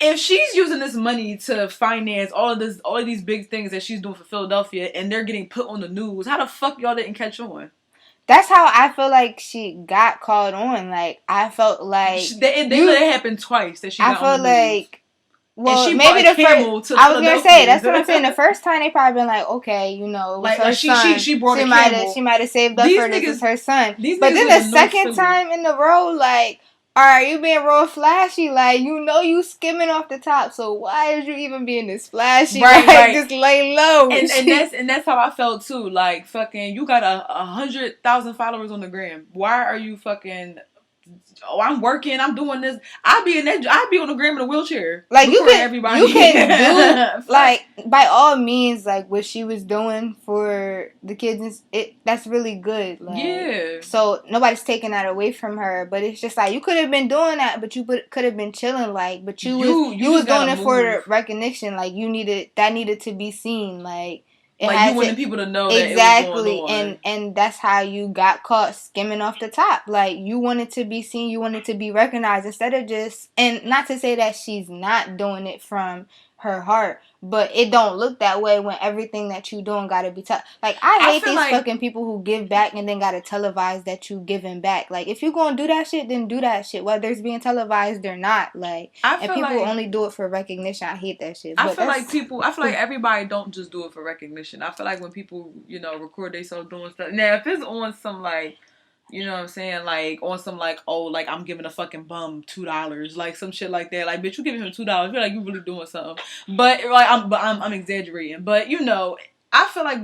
if she's using this money to finance all of these big things that she's doing for Philadelphia and they're getting put on the news, how the fuck y'all didn't catch on? That's how I feel like she got called on. Like, I felt like they let it happen twice that she got on the news. Well, maybe the first. I was gonna say that's what I'm saying. The first time they probably been like, okay, it was her son. She brought a camel. She might have saved up for this as her son. But then the second time in the row, like, alright, you being real flashy, like, you skimming off the top, so why is you even being this flashy? Right. Just lay low. And that's how I felt too. Like, fucking, you got 100,000 followers on the gram. Why are you fucking? Oh, I'm working. I'm doing this. I'd be on the gram in a wheelchair. Like, you can do, like, by all means, like, what she was doing for the kids, that's really good. Like, yeah. So nobody's taking that away from her, but it's just like, you could have been doing that, but you could have been chilling, like, but you was doing it for the recognition. Like, that needed to be seen. Like, you wanted people to know exactly, that it was going on. And that's how you got caught skimming off the top. Like, you wanted to be seen, you wanted to be recognized instead of just, and not to say that she's not doing it from her heart, but it don't look that way when everything that you doing gotta be like, I hate these fucking people who give back and then gotta televise that you giving back. Like, if you gonna do that shit, then do that shit, whether it's being televised or not. Like, and people only do it for recognition. I hate that shit. I feel like everybody don't just do it for recognition. I feel like when people, record themselves doing stuff. Now, if it's on some, like, you know what I'm saying? Like, on some, like, oh, like, I'm giving a fucking bum $2. Like, some shit like that. Like, bitch, you giving him $2. You're like, you really doing something. But, like, I'm exaggerating. But, I feel like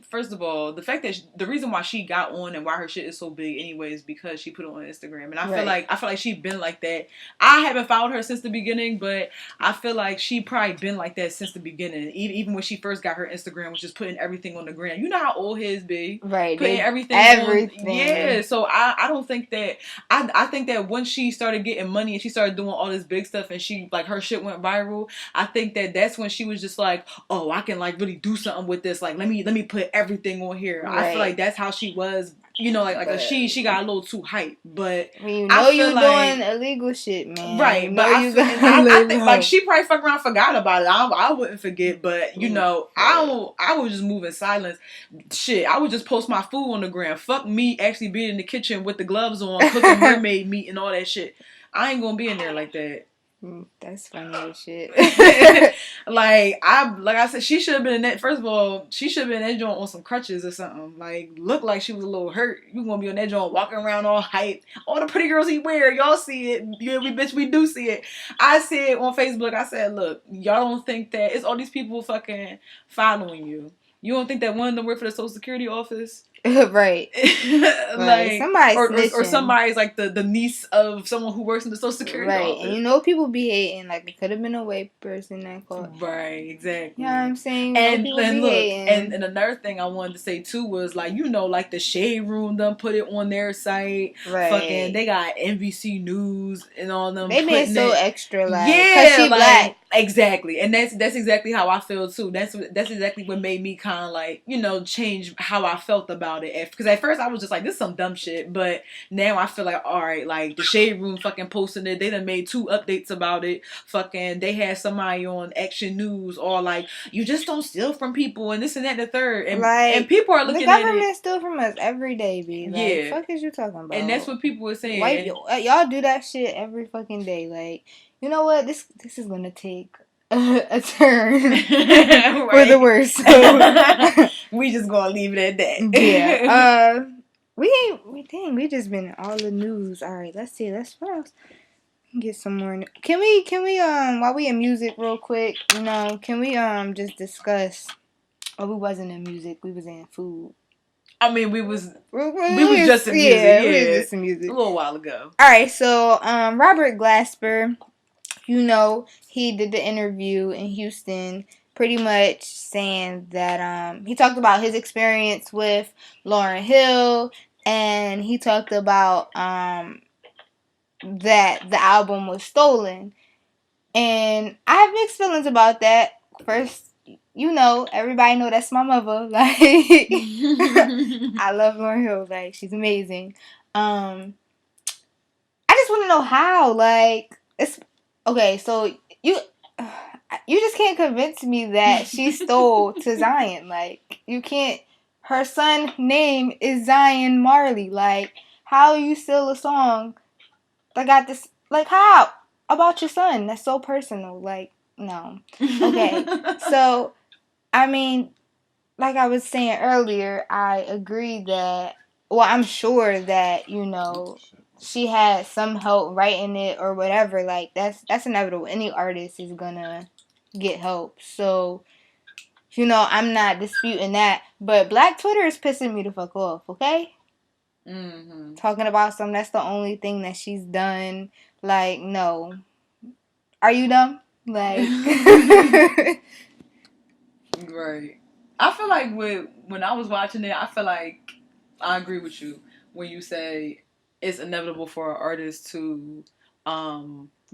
first of all, the fact that the reason why she got on and why her shit is so big anyway is because she put it on Instagram. And I feel like she's been like that. I haven't followed her since the beginning, but I feel like she probably been like that since the beginning. Even when she first got her Instagram, was just putting everything on the gram. You know how old his be. Right. Putting everything on. Yeah. So I don't think that, I think that once she started getting money and she started doing all this big stuff and she, like, her shit went viral, I think that that's when she was just like, oh, I can, like, really do something with this. Like, let me put everything on here. Right. I feel like that's how she was, she got a little too hyped. But when you're doing illegal shit, man. Right. But I think, like, she probably fuck around forgot about it. I wouldn't forget, but I was just moving silence. Shit, I would just post my food on the gram. Fuck me actually being in the kitchen with the gloves on, cooking mermaid meat and all that shit. I ain't gonna be in there like that. That's funny as shit. like I said, she should have been in that. First of all, she should have been in that joint on some crutches or something. Like, look like she was a little hurt. You gonna be on that joint walking around all hyped. All the pretty girls he wear, y'all see it. Yeah, we do see it. I said on Facebook, I said, look, y'all don't think that it's all these people fucking following you. You don't think that one of them work for the Social Security office? Right. Like somebody's or somebody's like the niece of someone who works in the Social Security office. And you know people be hating, like it could have been a white person that called. Right, exactly. You know what I'm saying? And look, and another thing I wanted to say too was like, you know, like the Shade Room done put it on their site. Right. Fucking they got NBC News and all them. They been so extra, like, yeah, 'cause she black. Exactly. And that's exactly how I feel too. That's exactly what made me kind of like, you know, change how I felt about it. Because at first I was just like, this is some dumb shit. But now I feel like, all right, like the Shade Room fucking posting it. They done made 2 updates about it. Fucking they had somebody on Action News or like, you just don't steal from people and this and that and the third. And, like, and people are looking at it. The government steal from us every day, B. Like, yeah. Fuck is you talking about? And that's what people were saying. Y'all do that shit every fucking day. Like, you know what? This is gonna take a turn for the worse. So we just gonna leave it at that. Yeah. We just been in all the news. All right, let's see. What else? Get some more. Can we while we in music real quick, you know, can we just discuss? Oh, we wasn't in music. We was in food. I mean, we was just in music. Yeah, we was just in music a little while ago. All right, so Robert Glasper, you know, he did the interview in Houston, pretty much saying that he talked about his experience with Lauryn Hill, and he talked about that the album was stolen, and I have mixed feelings about that. First, you know, everybody know that's my mother. Like, I love Lauryn Hill. Like, she's amazing. I just want to know how. Like, it's okay. So you just can't convince me that she stole to Zion. Like, you can't. Her son's name is Zion Marley. Like, how you steal a song that got this? Like, how about your son? That's so personal. Like, no. Okay. So, I mean, like I was saying earlier, I agree that, well, I'm sure that, you know, she had some help writing it or whatever. Like, that's inevitable. Any artist is gonna get help. So, you know, I'm not disputing that. But Black Twitter is pissing me the fuck off, okay? Mm-hmm. Talking about something, that's the only thing that she's done. Like, no. Are you dumb? Like... Right. I feel like when I was watching it, I feel like I agree with you when you say it's inevitable for an artist to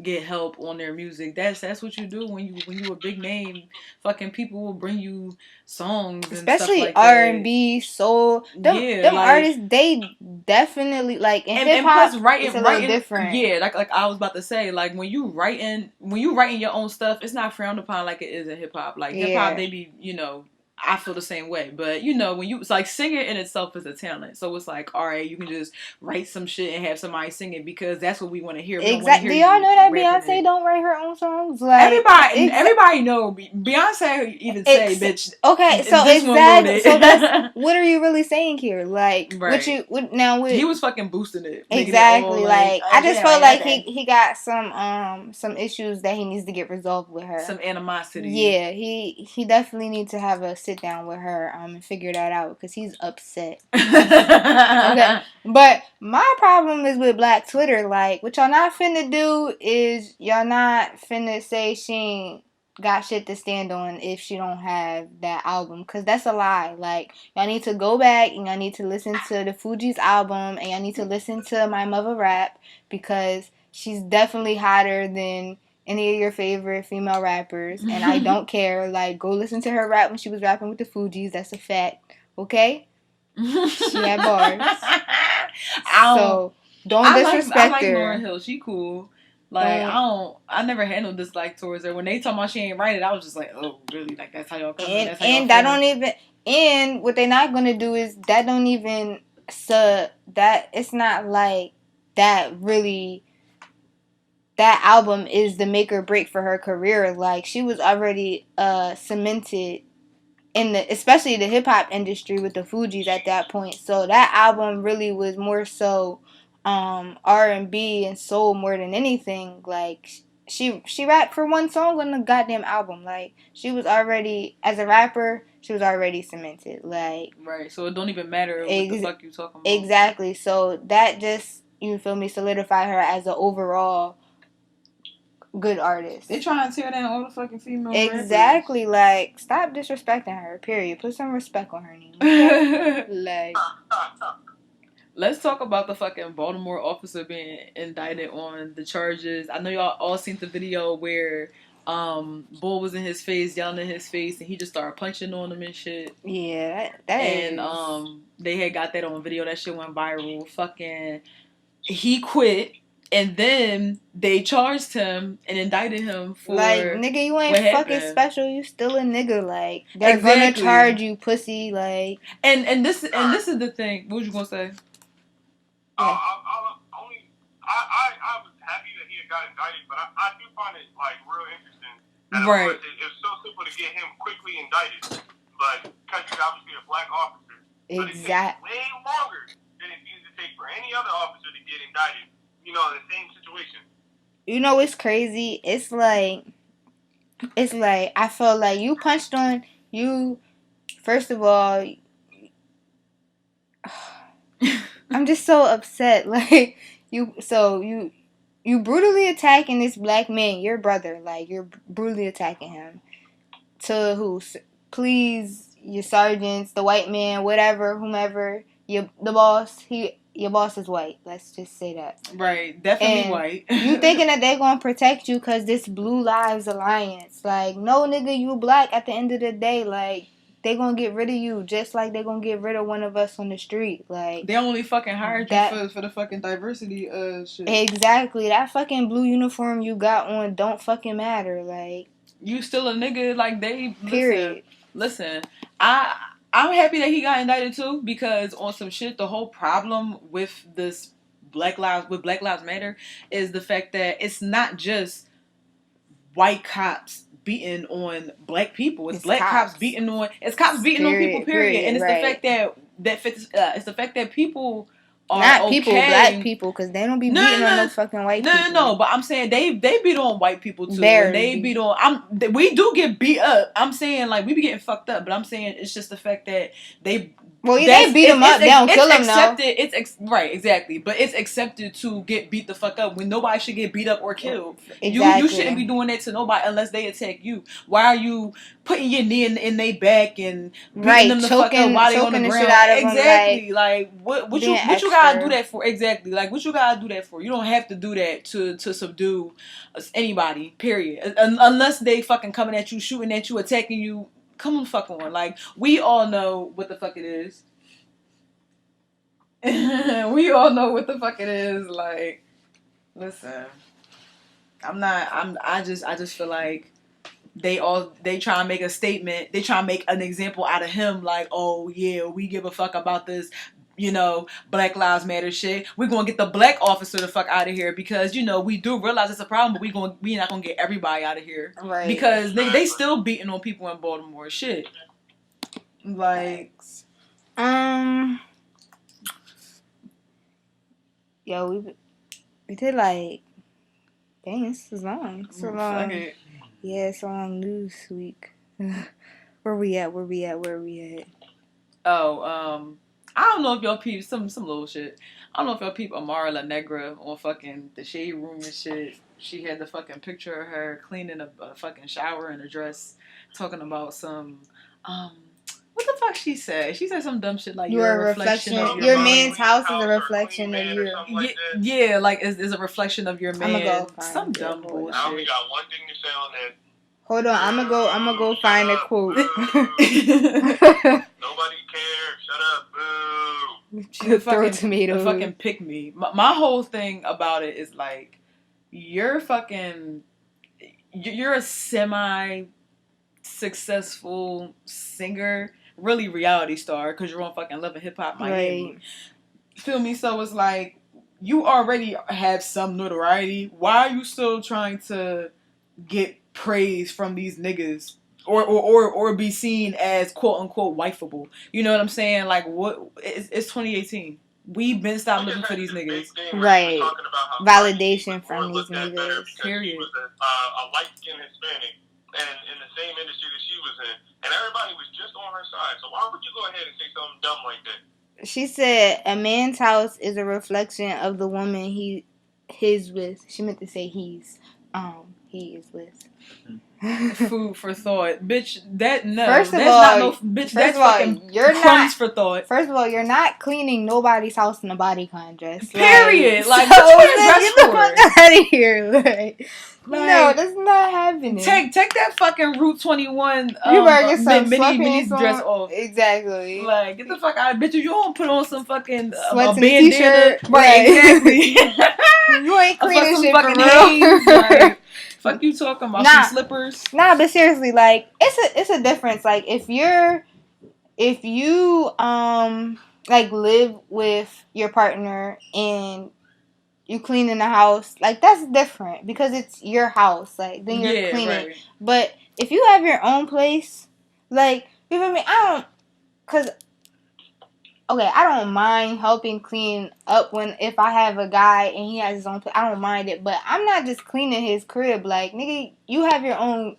get help on their music. That's what you do when you a big name. Fucking people will bring you songs, and especially stuff like R&B, soul. Them like, artists, they definitely like in hip hop. It's a little different. Yeah, like I was about to say, like when you writing your own stuff, it's not frowned upon like it is in hip hop. Like hip hop, they be, you know, I feel the same way. But, you know, it's like singing in itself is a talent. So it's like, all right, you can just write some shit and have somebody sing it because that's what we want to hear. Exactly. Do y'all know that Beyonce don't write her own songs? Like, everybody know. Beyonce even say, bitch. Okay, so exactly. So that's, what are you really saying here? Like, right. He was fucking boosting it. Exactly. Like, I just felt like he got some issues that he needs to get resolved with her. Some animosity. Yeah, he definitely needs to have a sit down with her and figure that out because he's upset. Okay, but my problem is with Black Twitter. Like, what y'all not finna do is y'all not finna say she ain't got shit to stand on if she don't have that album, because that's a lie. Like, y'all need to go back and y'all need to listen to the Fugees album and y'all need to listen to My Mother Rap because she's definitely hotter than any of your favorite female rappers, and I don't care. Like, go listen to her rap when she was rapping with the Fugees. That's a fact, okay? She had bars. So don't disrespect her. I like Lauryn Hill. She cool. Like, I never had no dislike towards her. When they told me she ain't write it, I was just like, oh, really? Like, that's how y'all come. And what they're not gonna do is that don't even that it's not like that really. That album is the make or break for her career. Like, she was already cemented in especially the hip hop industry with the Fugees at that point. So that album really was more so R&B and soul more than anything. Like, she rapped for one song on the goddamn album. Like, she was already, as a rapper, she was already cemented. Like, right. So it don't even matter what the fuck you talking about. Exactly. So that just, you feel me, solidify her as an overall good artist. They trying to tear down all the fucking female Exactly. rappers. Like, stop disrespecting her. Period. Put some respect on her name. Okay? Like. Let's talk about the fucking Baltimore officer being indicted on the charges. I know y'all all seen the video where Bull was in his face, yelling in his face, and he just started punching on him and shit. Yeah, that and is. They had got that on video. That shit went viral. Fucking, he quit, and then they charged him and indicted him for, like, nigga, you ain't fucking special. You still a nigga. Like, they're gonna charge you, pussy. Like, and this is the thing. What was you gonna say? I was happy that he had got indicted, but I do find it like real interesting. And right. Of course, it's so simple to get him quickly indicted, but because he's obviously a black officer, but it takes way longer than it seems to take for any other officer to get indicted. You know, in the same situation. You know what's crazy? It's like I felt like you punched on you. First of all. I'm just so upset. Like, you brutally attacking this black man, your brother. Like, you're brutally attacking him. To who? Please, your sergeants, the white man, whatever, whomever, the boss. Your boss is white. Let's just say that. Right, definitely white. You thinking that they're gonna protect you because this Blue Lives Alliance? Like, no, nigga, you black. At the end of the day, like, they gonna get rid of you just like they gonna get rid of one of us on the street. Like, they only fucking hired you for the fucking diversity shit. Exactly. That fucking blue uniform you got on don't fucking matter. Like, you still a nigga. Like, they period. Listen, I'm happy that he got indicted too, because on some shit, the whole problem with this Black Lives Matter is the fact that it's not just white cops beating on black people. It's black cops beating on. It's cops beating on people. Period. And it's the fact it's the fact that people are not people, black people, because they don't be beating on no fucking white people. No. But I'm saying they beat on white people too. And they beat on. We do get beat up. I'm saying, like, we be getting fucked up. But I'm saying it's just the fact that they. Well, they beat them up. They don't kill them, though. Right, exactly. But it's accepted to get beat the fuck up when nobody should get beat up or killed. Exactly. You shouldn't be doing that to nobody unless they attack you. Why are you putting your knee in their back and beating them the fuck up while they on the ground? Exactly. Like, what you gotta do that for? Exactly. Like, what you gotta do that for? You don't have to do that to subdue anybody. Period. Unless they fucking coming at you, shooting at you, attacking you. Come on, fuck on. Like, we all know what the fuck it is. We all know what the fuck it is. Like, listen, I just feel like they try to make a statement. They try to make an example out of him. Like, oh yeah, we give a fuck about this, you know, Black Lives Matter shit. We're gonna get the black officer the fuck out of here because, you know, we do realize it's a problem, but we not gonna get everybody out of here, right? Because they still beating on people in Baltimore. Shit, like, yo, we did like, dang, this is long. It's a long, yeah, it's a long news week. Where we at? Oh, I don't know if y'all peep some little shit. I don't know if y'all peep Amara La Negra on fucking the Shade Room and shit. She had the fucking picture of her cleaning a fucking shower in a dress, talking about some, what the fuck she said? She said some dumb shit like you're a reflection of your man's house is a reflection of you. Yeah, like is a reflection of your man. I'm go some dumb bullshit. I only got one thing to say on that. Hold on, I'm gonna go find a quote. Nobody cares. Shut up. Boo. She's a fucking pick me. My whole thing about it is like, you're a semi-successful singer, really reality star, because you're on fucking Love and Hip Hop Miami. Right. Feel me? So it's like, you already have some notoriety. Why are you still trying to get praise from these niggas? Or be seen as quote unquote wifeable. You know what I'm saying? Like, what? It's 2018. We've been stopped looking for these niggas. Right. Validation from these niggas. Period. She was a light-skinned Hispanic, and in the same industry that she was in, and everybody was just on her side. So why would you go ahead and say something dumb like that? She said, a man's house is a reflection of the woman he's with. She meant to say he is with. Food for thought, bitch. That's First of not all, no bitch. That's fucking you're crumbs not, for thought. First of all, you're not cleaning nobody's house in a bodycon dress. Period. Like so, get the fuck out of here. Like, no, that's not happening. Take that fucking Route 21 you better get some mini dress off. Exactly. Like, get the fuck out, bitch. You don't put on some fucking a bandana. T-shirt. Right, exactly. You ain't cleaning some shit fucking for real. Hanes, like, fuck you talking about some slippers. Nah, but seriously, like, it's a difference. Like, if you like live with your partner and you clean in the house, like, that's different because it's your house. Like, then you're cleaning. Right. But if you have your own place, like, you feel me? I don't mind helping clean up if I have a guy and he has his own place. I don't mind it, but I'm not just cleaning his crib. Like, nigga, you have your own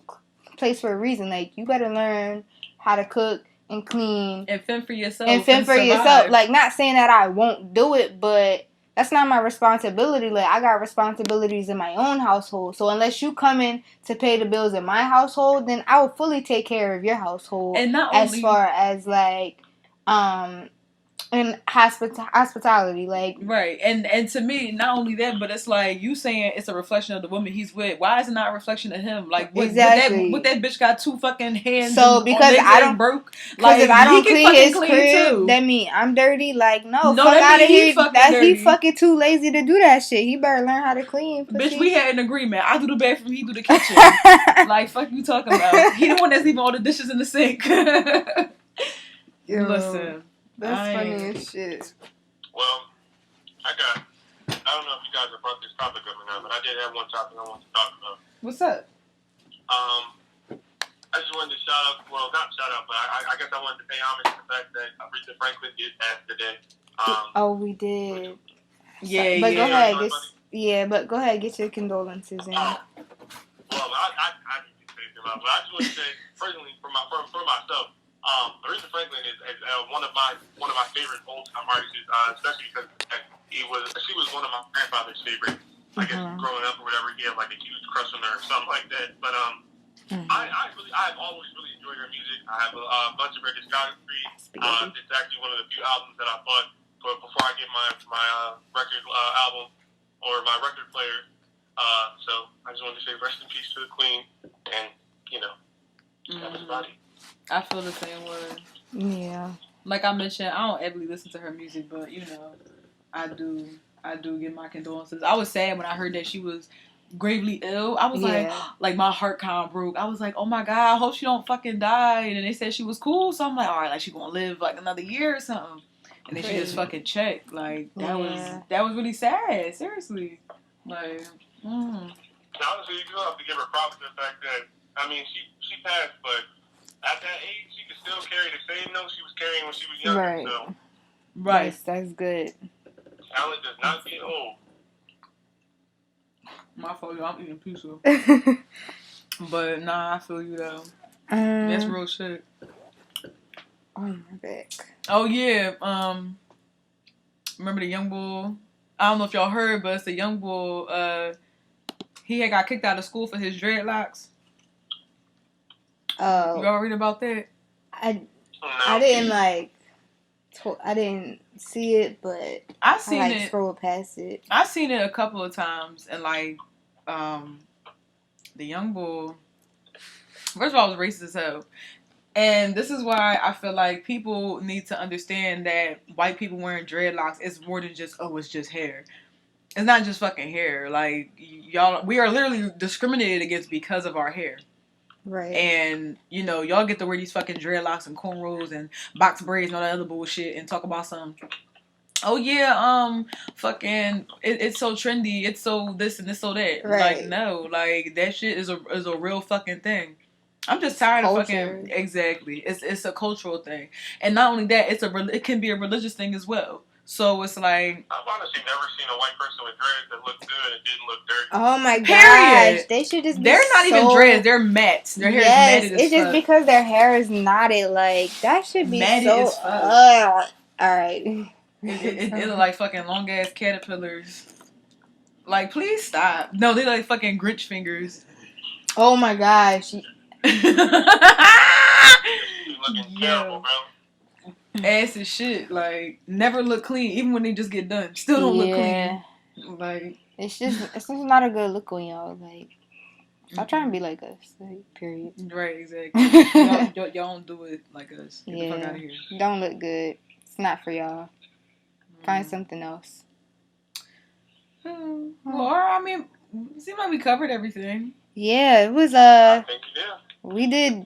place for a reason. Like, you better learn how to cook and clean and fend for yourself. Like, not saying that I won't do it, but that's not my responsibility. Like, I got responsibilities in my own household. So unless you come in to pay the bills in my household, then I will fully take care of your household. And not as only far as like and hospitality, like, right, and to me, not only that, but it's like you saying it's a reflection of the woman he's with. Why is it not a reflection of him? Like, exactly. What that bitch got 2 fucking hands. So because I don't broke, like, if I don't clean his crib, that mean I'm dirty. Like, no fuck out of here. He fucking too lazy to do that shit. He better learn how to clean. Bitch, we had an agreement. I do the bathroom, he do the kitchen. Like, fuck you talking about? He the one that's leaving all the dishes in the sink. Listen. That's funny as shit. Well, I don't know if you guys have brought this topic up or not, but I did have one topic I wanted to talk about. What's up? I just wanted to not shout out, but I guess I wanted to pay homage to the fact that Aretha Franklin did pass today. We did. Yeah, but go ahead, get your condolences in. Well, I need to say them out, but I just want to say, personally, for myself, Aretha Franklin is one of my favorite old time artists, especially because she was one of my grandfather's favorites. I guess growing up or whatever, he had like a huge crush on her or something like that. But I've always really enjoyed her music. I have a bunch of her discography. It's actually one of the few albums that I bought before I get my record album or my record player. So I just wanted to say rest in peace to the Queen, and everybody. I feel the same way. Yeah. Like I mentioned, I don't ever listen to her music, but I do give my condolences. I was sad when I heard that she was gravely ill. I was like my heart kind of broke. I was like, oh my God, I hope she don't fucking die. And then they said she was cool, so I'm like, all right, like she gonna live like another year or something. And then she just fucking checked. Like that was really sad. Seriously, like. Honestly, you do have to give her props to the fact that she passed, but at that age, she could still carry the same notes she was carrying when she was younger. Right. So. Right. Yes, that's good. Talent does not get old. My fault, I'm eating pizza. But nah, I feel you though. That's real shit. Oh, my back. Oh yeah. Remember the young boy? I don't know if y'all heard, but it's the young boy. He had got kicked out of school for his dreadlocks. You all read about that? I didn't I didn't see it, but I seen it. Scroll past it. I seen it a couple of times, and the young boy. First of all, it was racist as hell, and this is why I feel like people need to understand that white people wearing dreadlocks is more than just it's just hair. It's not just fucking hair. Like y'all, we are literally discriminated against because of our hair. Right. And, y'all get to wear these fucking dreadlocks and cornrows and box braids and all that other bullshit and talk about some, fucking, it's so trendy, it's so this and it's so that. Right. Like, no, like, that shit is a real fucking thing. I'm just tired of fucking, exactly. It's a cultural thing. And not only that, it can be a religious thing as well. So it's like, I've honestly never seen a white person with dreads that looked good and didn't look dirty. Oh my Period. gosh, they should just be they're not even dreads. They're mats. Their hair is matted as it's just fuck. because their hair is knotted. Like that should be Matted so. as fuck. All right. It look like fucking long ass caterpillars. Like, please stop. No, they like fucking Grinch fingers. Oh my gosh. Looking terrible, bro. Ass and shit. Like, never look clean. Even when they just get done, still don't look clean. Like, it's just not a good look on y'all. Like, stop trying to be like us. Like, period. Right, exactly. y'all don't do it like us. Get the fuck out of here. Don't look good. It's not for y'all. Find something else. Well, I mean, it seemed like we covered everything. Yeah, it was I think you did. we did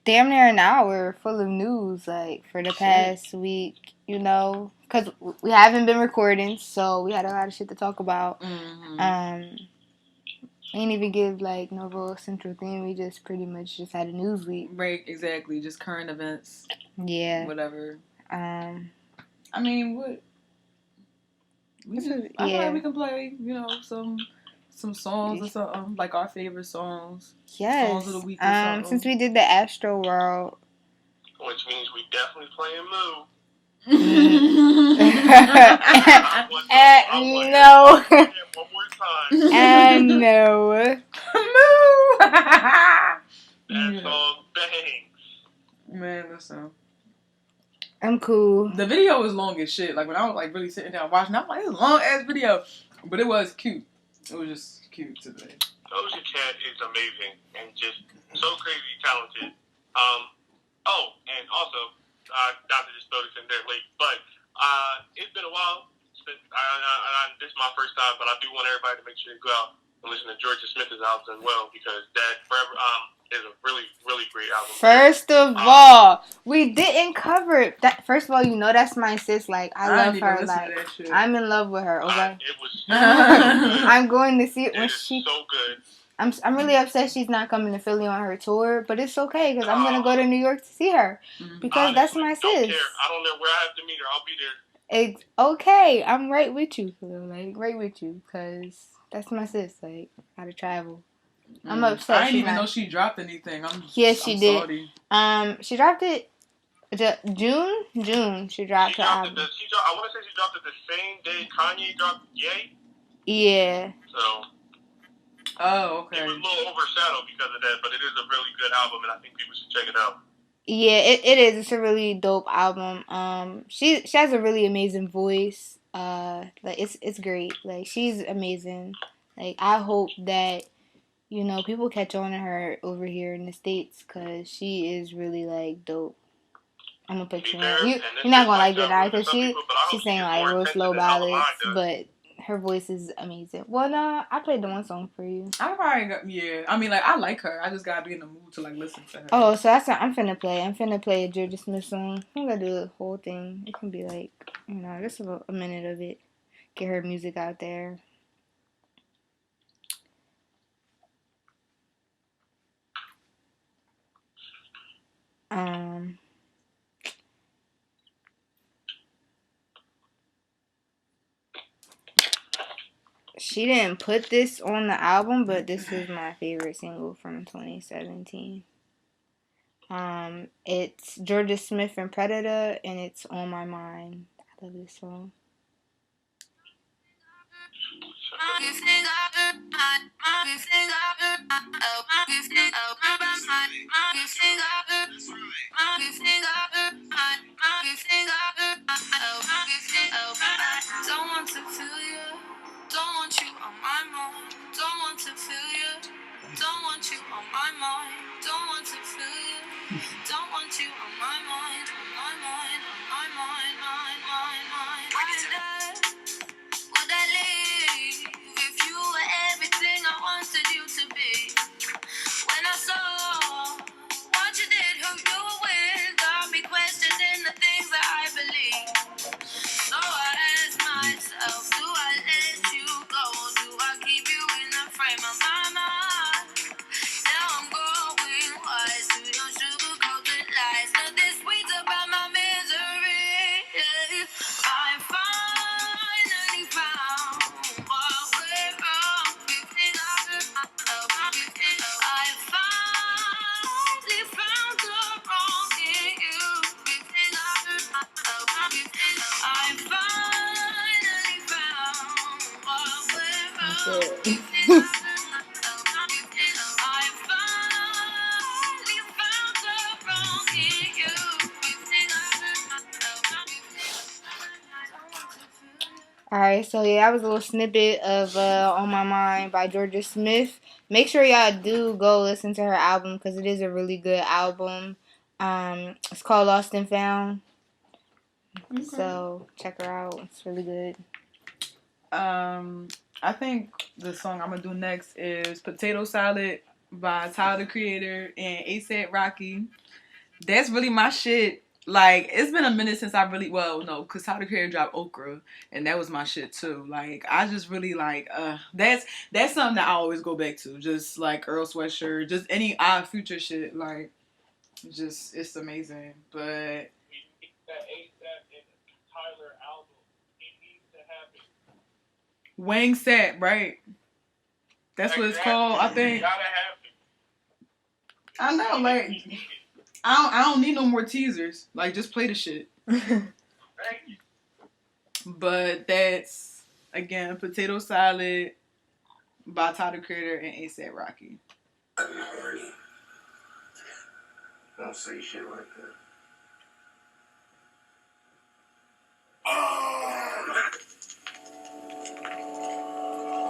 damn near an hour full of news, like, for the past week, you know, because we haven't been recording, so we had a lot of shit to talk about. Ain't even give, like, no real central theme. We just pretty much just had a news week. Right, exactly. Just current events. Yeah. Whatever. I mean, what? I feel like we can play, you know, some songs or something, like our favorite songs. Yes. Songs of the week or something. Since we did the Astro World. Which means we definitely playing Mooo. No. One more time. And no. Mooo. That song bangs. Man, listen. I'm cool. The video was long as shit. Like, when I was, like, really sitting down watching, I'm like, it's a long-ass video. But it was cute. It was just cute today. Doja Cat is amazing and just so crazy talented. And also, not to just throw this in there late, but it's been a while since this is my first time, but I do want everybody to make sure you go out and listen to Jorja Smith's album as well, because that forever is a really, really great album. First of all, we didn't cover it. First of all, you know that's my sis. Like, I love her. Like, I'm in love with her. Okay. It was. I'm going to see it when she. So good. I'm really upset she's not coming to Philly on her tour, but it's okay because I'm gonna go to New York to see her because that's my sis. Don't care. I don't know where I have to meet her. I'll be there. It's okay. I'm right with you, like right with you, because that's my sis. Like, gotta travel. I'm upset. I didn't even know she dropped anything. She did. Sorry. She dropped it. June. She dropped her album. I want to say she dropped it the same day Kanye dropped Yay. Yeah. So. Oh, okay. It was a little overshadowed because of that, but it is a really good album, and I think people should check it out. Yeah, it is. It's a really dope album. She has a really amazing voice. Like it's great. Like, she's amazing. Like, I hope that, you know, people catch on to her over here in the States, because she is really, like, dope. I'm gonna picture her. You're not gonna like it, right? Because she's saying, like, real slow ballads, but her voice is amazing. Well, no, I played the one song for you. I probably I mean, like, I like her. I just gotta be in the mood to, like, listen to her. Oh, so that's what I'm finna play. I'm finna play a Jorja Smith song. I'm gonna do the whole thing. It can be like, you know, just a minute of it. Get her music out there. She didn't put this on the album, but this is my favorite single from 2017. It's Jorja Smith and Predator, and it's On My Mind. I love this song. Don't want to feel you. Don't want you on my mind. Don't want to feel you. Don't want you on my mind. Don't want to feel you. Don't want you on my mind. On my mind. On my mind. Would I leave if you were everything I wanted you to be? When I saw what you did, who you were with, got me questioning the things that I believe. So I ask myself, do I let you go? Do I keep you in the frame of my mind? Now I'm going wise to your sugar-coated lies. Nothing sweet about my misery. I find Alright, so yeah, that was a little snippet of On My Mind by Jorja Smith. Make sure y'all do go listen to her album because it is a really good album. It's called Lost and Found. Okay. So check her out. It's really good. I think the song I'm gonna do next is Potato Salad by Tyler the Creator and A$AP Rocky. That's really my shit. Like, it's been a minute since I really, because Tyler the Creator dropped Okra, and that was my shit too. Like, I just really like, that's something that I always go back to. Just like Earl Sweatshirt, just any Odd Future shit. Like, just, it's amazing. But That A$AP and Tyler album, it needs to happen. Wang Sat, right? That's what it's called, I think. Gotta I happen. know, like, I don't need no more teasers. Like, just play the shit. But that's, again, Potato Salad by Tyler the Creator and A$AP Rocky. Don't say shit like that.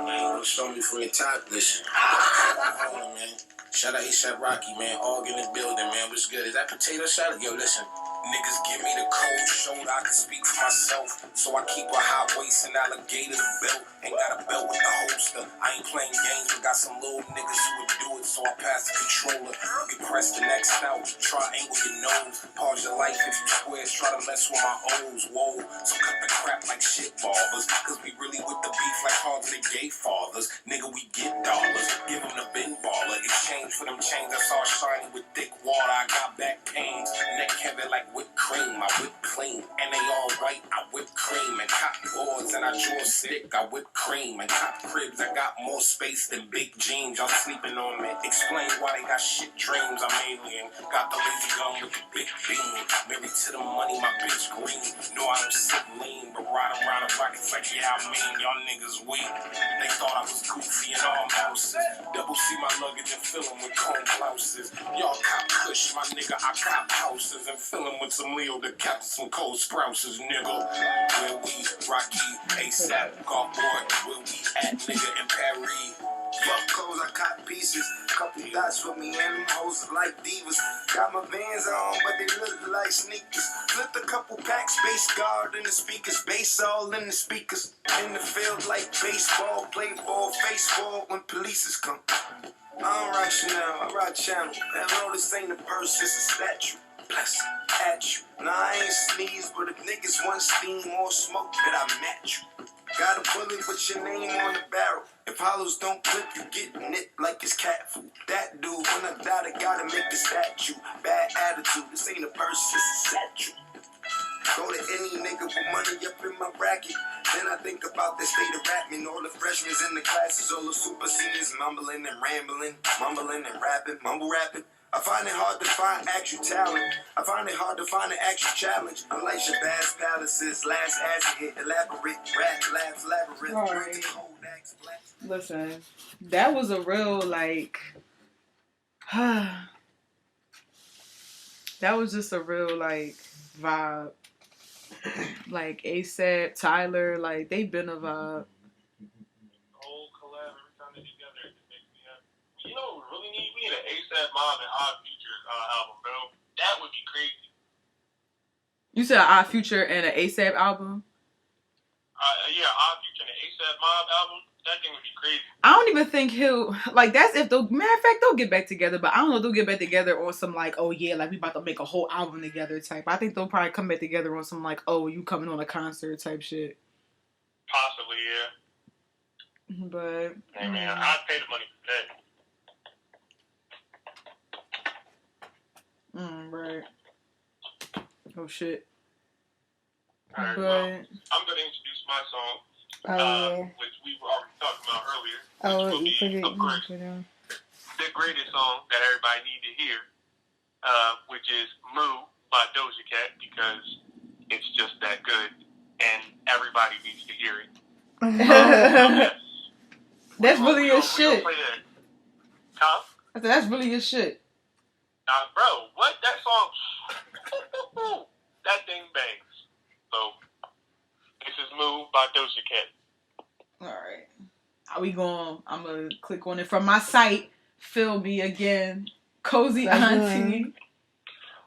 Man, you gonna show me from your top list. Hold on, man. Shout out A$AP Rocky, man. All in the building, man. What's good? Is that Potato Salad? Yo, listen. Niggas give me the cold shoulder, I can speak for myself. So I keep a high waist and alligator belt. Ain't got a belt with the holster. I ain't playing games, but got some little niggas who would do it. So I pass the controller. You can press the next out. Triangle your nose. Pause your life if you squares. Try to mess with my O's. Whoa. So cut the crap like shit barbers. Cause we really with the beef like hard to the gay fathers. Nigga, we get dollars. Give them the bin baller. Exchange for them chains that's all shiny with thick water. I got back pains. Neck heavy like whipped cream, I whip clean, and they all white, I whip cream, and cotton boards, and I draw stick, I whip cream, and cop cribs, I got more space than big jeans, y'all sleeping on me, explain why they got shit dreams, I'm alien, got the lazy gun with the big beam, married to the money, my bitch green, no I don't sit lean, but ride around the pockets like, yeah I mean, y'all niggas weak, they thought I was goofy and all mouses, double C my luggage and fill them with comb blouses, y'all cop kush, my nigga, I cop houses, and fill them with some Leo the captain, some cold sprouses, nigga. Where we, Rocky, A$AP, golf boy, where we at, nigga, in Paris. Fuck clothes, I cop pieces. Couple dots for me, and them hoes like divas. Got my Vans on, but they look like sneakers. Flipped a couple packs, bass guard in the speakers, bass all in the speakers. In the field like baseball, play ball, face ball when police come. I don't rock Chanel, I rock Channel. Hell no, this ain't a purse, it's a statue. Bless at you. Nah, I ain't sneeze, but if niggas want steam or smoke, bet I match you. Got a bullet with your name on the barrel. If hollows don't clip, you get nipped like it's cat food. That dude, when I die, I gotta make a statue. Bad attitude, this ain't a purse, it's a statue. Go to any nigga with money up in my bracket. Then I think about the state of rapping. All the freshmen in the classes, all the super seniors mumbling and rambling, mumbling and rapping, mumble rapping. I find it hard to find actual talent. I find it hard to find an actual challenge. Unlike Shabazz Palace's last acid hit, elaborate rap, laughs, labyrinth. Right. Listen, that was a real, like, that was just a real, like, vibe. Like, A$AP, Tyler, like, they been a vibe. Whole collab every time they together, it just makes me happy. You know what we really need? We need an A$AP Mob and Odd Future album, bro. That would be crazy. You said an Odd Future and an A$AP album? Yeah, Odd Future and an A$AP Mob album. That thing would be crazy. I don't even think he'll, like, that's if they'll, matter of fact, they'll get back together, but I don't know if they'll get back together on some, like, oh yeah, like, we about to make a whole album together type. I think they'll probably come back together on some, like, oh, you coming on a concert type shit. Possibly, yeah. But, hey, man, I'd pay the money for that. right. Oh, shit. All right, but, well, I'm going to introduce my song. Which we were already talking about earlier. Which will be, of course, the greatest song that everybody need to hear, which is Mooo by Doja Cat, because it's just that good, and everybody needs to hear it. Yes. That's really your shit. Huh? I said, that's really your shit. Bro, what? That song, that thing bangs. So, this is Mooo by Doja Cat. Alright. Are we going? I'm going to click on it from my site. Feel me again. Cozy Auntie.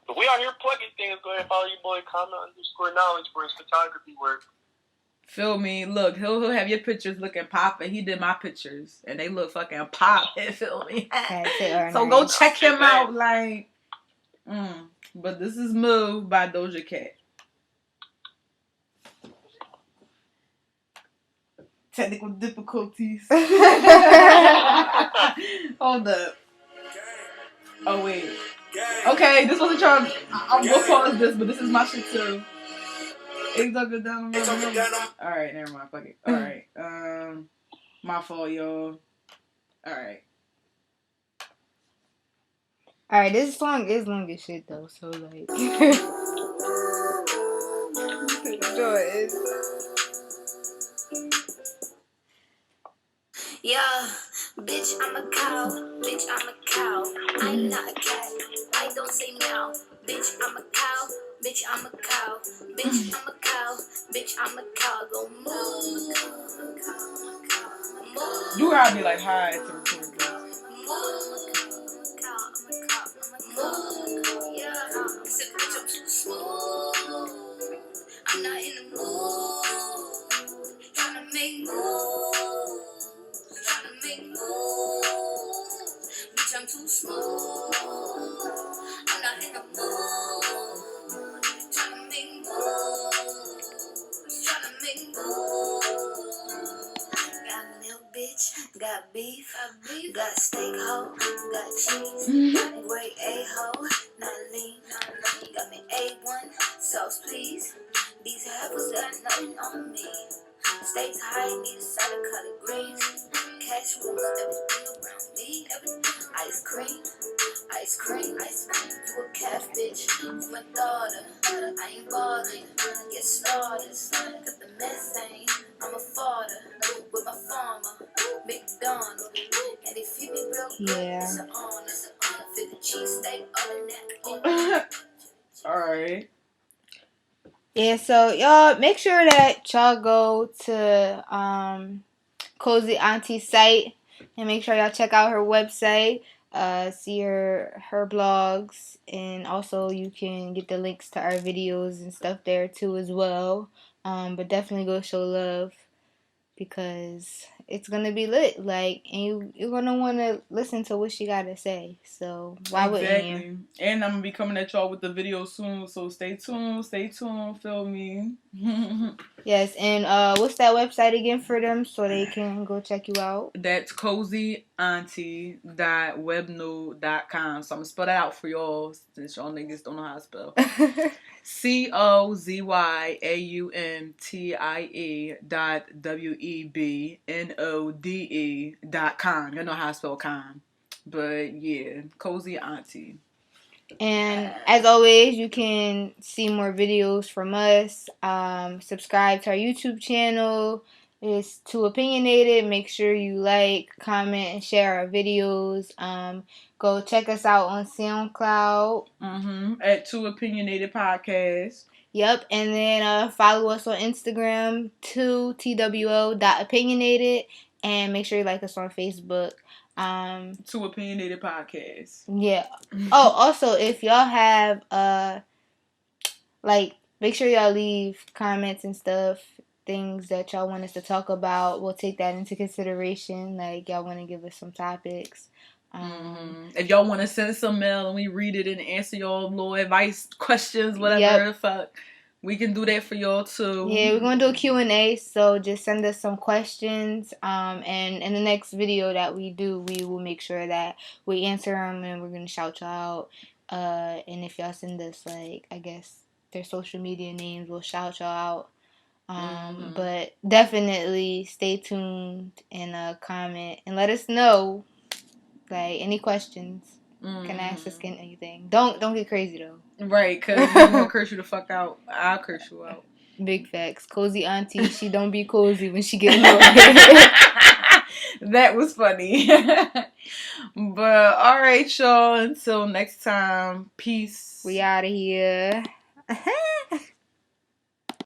But we out here plugging things. Go ahead and follow your boy Kommon_Knowledge for his photography work. Feel me? Look, he'll have your pictures looking poppin'. He did my pictures, and they look fucking poppin'. Feel me? So go check him out. Like, But this is Mooo by Doja Cat. Technical difficulties. Hold up. Oh wait. Okay, this wasn't trying. I'm gonna pause this, but this is my shit too. It's up and down. Alright, never mind. Fuck it. Alright. My fault, y'all. Alright. Alright, this song is long as shit though, so like. Yeah, bitch, I'm a cow. Bitch, I'm a cow. I'm not a cat. I don't say meow. Bitch, I'm a cow. Bitch, I'm a cow. Bitch, I'm a cow. Bitch, I'm a cow. Go moo. You gotta be like high to record this. I'm not in the mood. Tryna make moves. Tryna make moves. Bitch, I'm too smooth. I'm not in the mood. Tryna make moves. Tryna make moves. Got milk, bitch. Got beef. Got steak, ho. Got cheese. Great A-ho. Not lean. Got me A1. Sauce, please. These heifers got nothing on me. States high, need a solid color green. Cash rules, everything around me. Ice cream, ice cream, ice cream. You a cat bitch, you my daughter. I ain't bothered, get started. Got the methane, I'm a father. With my farmer, McDonald. And if you be real good, it's an honor. For the cheesesteak, all in that. Alright. Yeah, so y'all make sure that y'all go to Cozy Auntie's site and make sure y'all check out her website, see her blogs, and also you can get the links to our videos and stuff there too as well. But definitely go show love because it's gonna be lit. Like, and you're gonna want to listen to what she gotta say. So why wouldn't you? And I'm gonna be coming at y'all with the video soon. So stay tuned. Feel me? Yes, and what's that website again for them so they can go check you out? That's COZYAUNTIE.webnode.com. So I'm gonna spell that out for y'all since y'all niggas don't know how to spell. COZYAUNTIE.WEBNODE.com. You know how to spell com. But yeah, Cozy Auntie. And as always, you can see more videos from us. Subscribe to our YouTube channel. It's Too Opinionated. Make sure you like, comment, and share our videos. Go check us out on SoundCloud. At Too Opinionated Podcast. Yep, and then follow us on Instagram, TWO.opinionated, and make sure you like us on Facebook. Too Opinionated Podcast. Yeah. Oh, also, if y'all have make sure y'all leave comments and stuff, things that y'all want us to talk about. We'll take that into consideration. Like, y'all want to give us some topics. If y'all want to send some mail and we read it and answer y'all little advice questions, whatever the fuck, we can do that for y'all too. Yeah, we're going to do a Q&A, so just send us some questions. And in the next video that we do, we will make sure that we answer them and we're going to shout y'all out. And if y'all send us, like, I guess their social media names, we'll shout y'all out. But definitely stay tuned and comment and let us know, like, any questions. Can ask us anything. Don't get crazy though. Right, because we're gonna curse you the fuck out. I'll curse you out. Big facts. Cozy Auntie, she don't be cozy when she get annoyed. That was funny. But all right, y'all. Until next time. Peace. We out of here.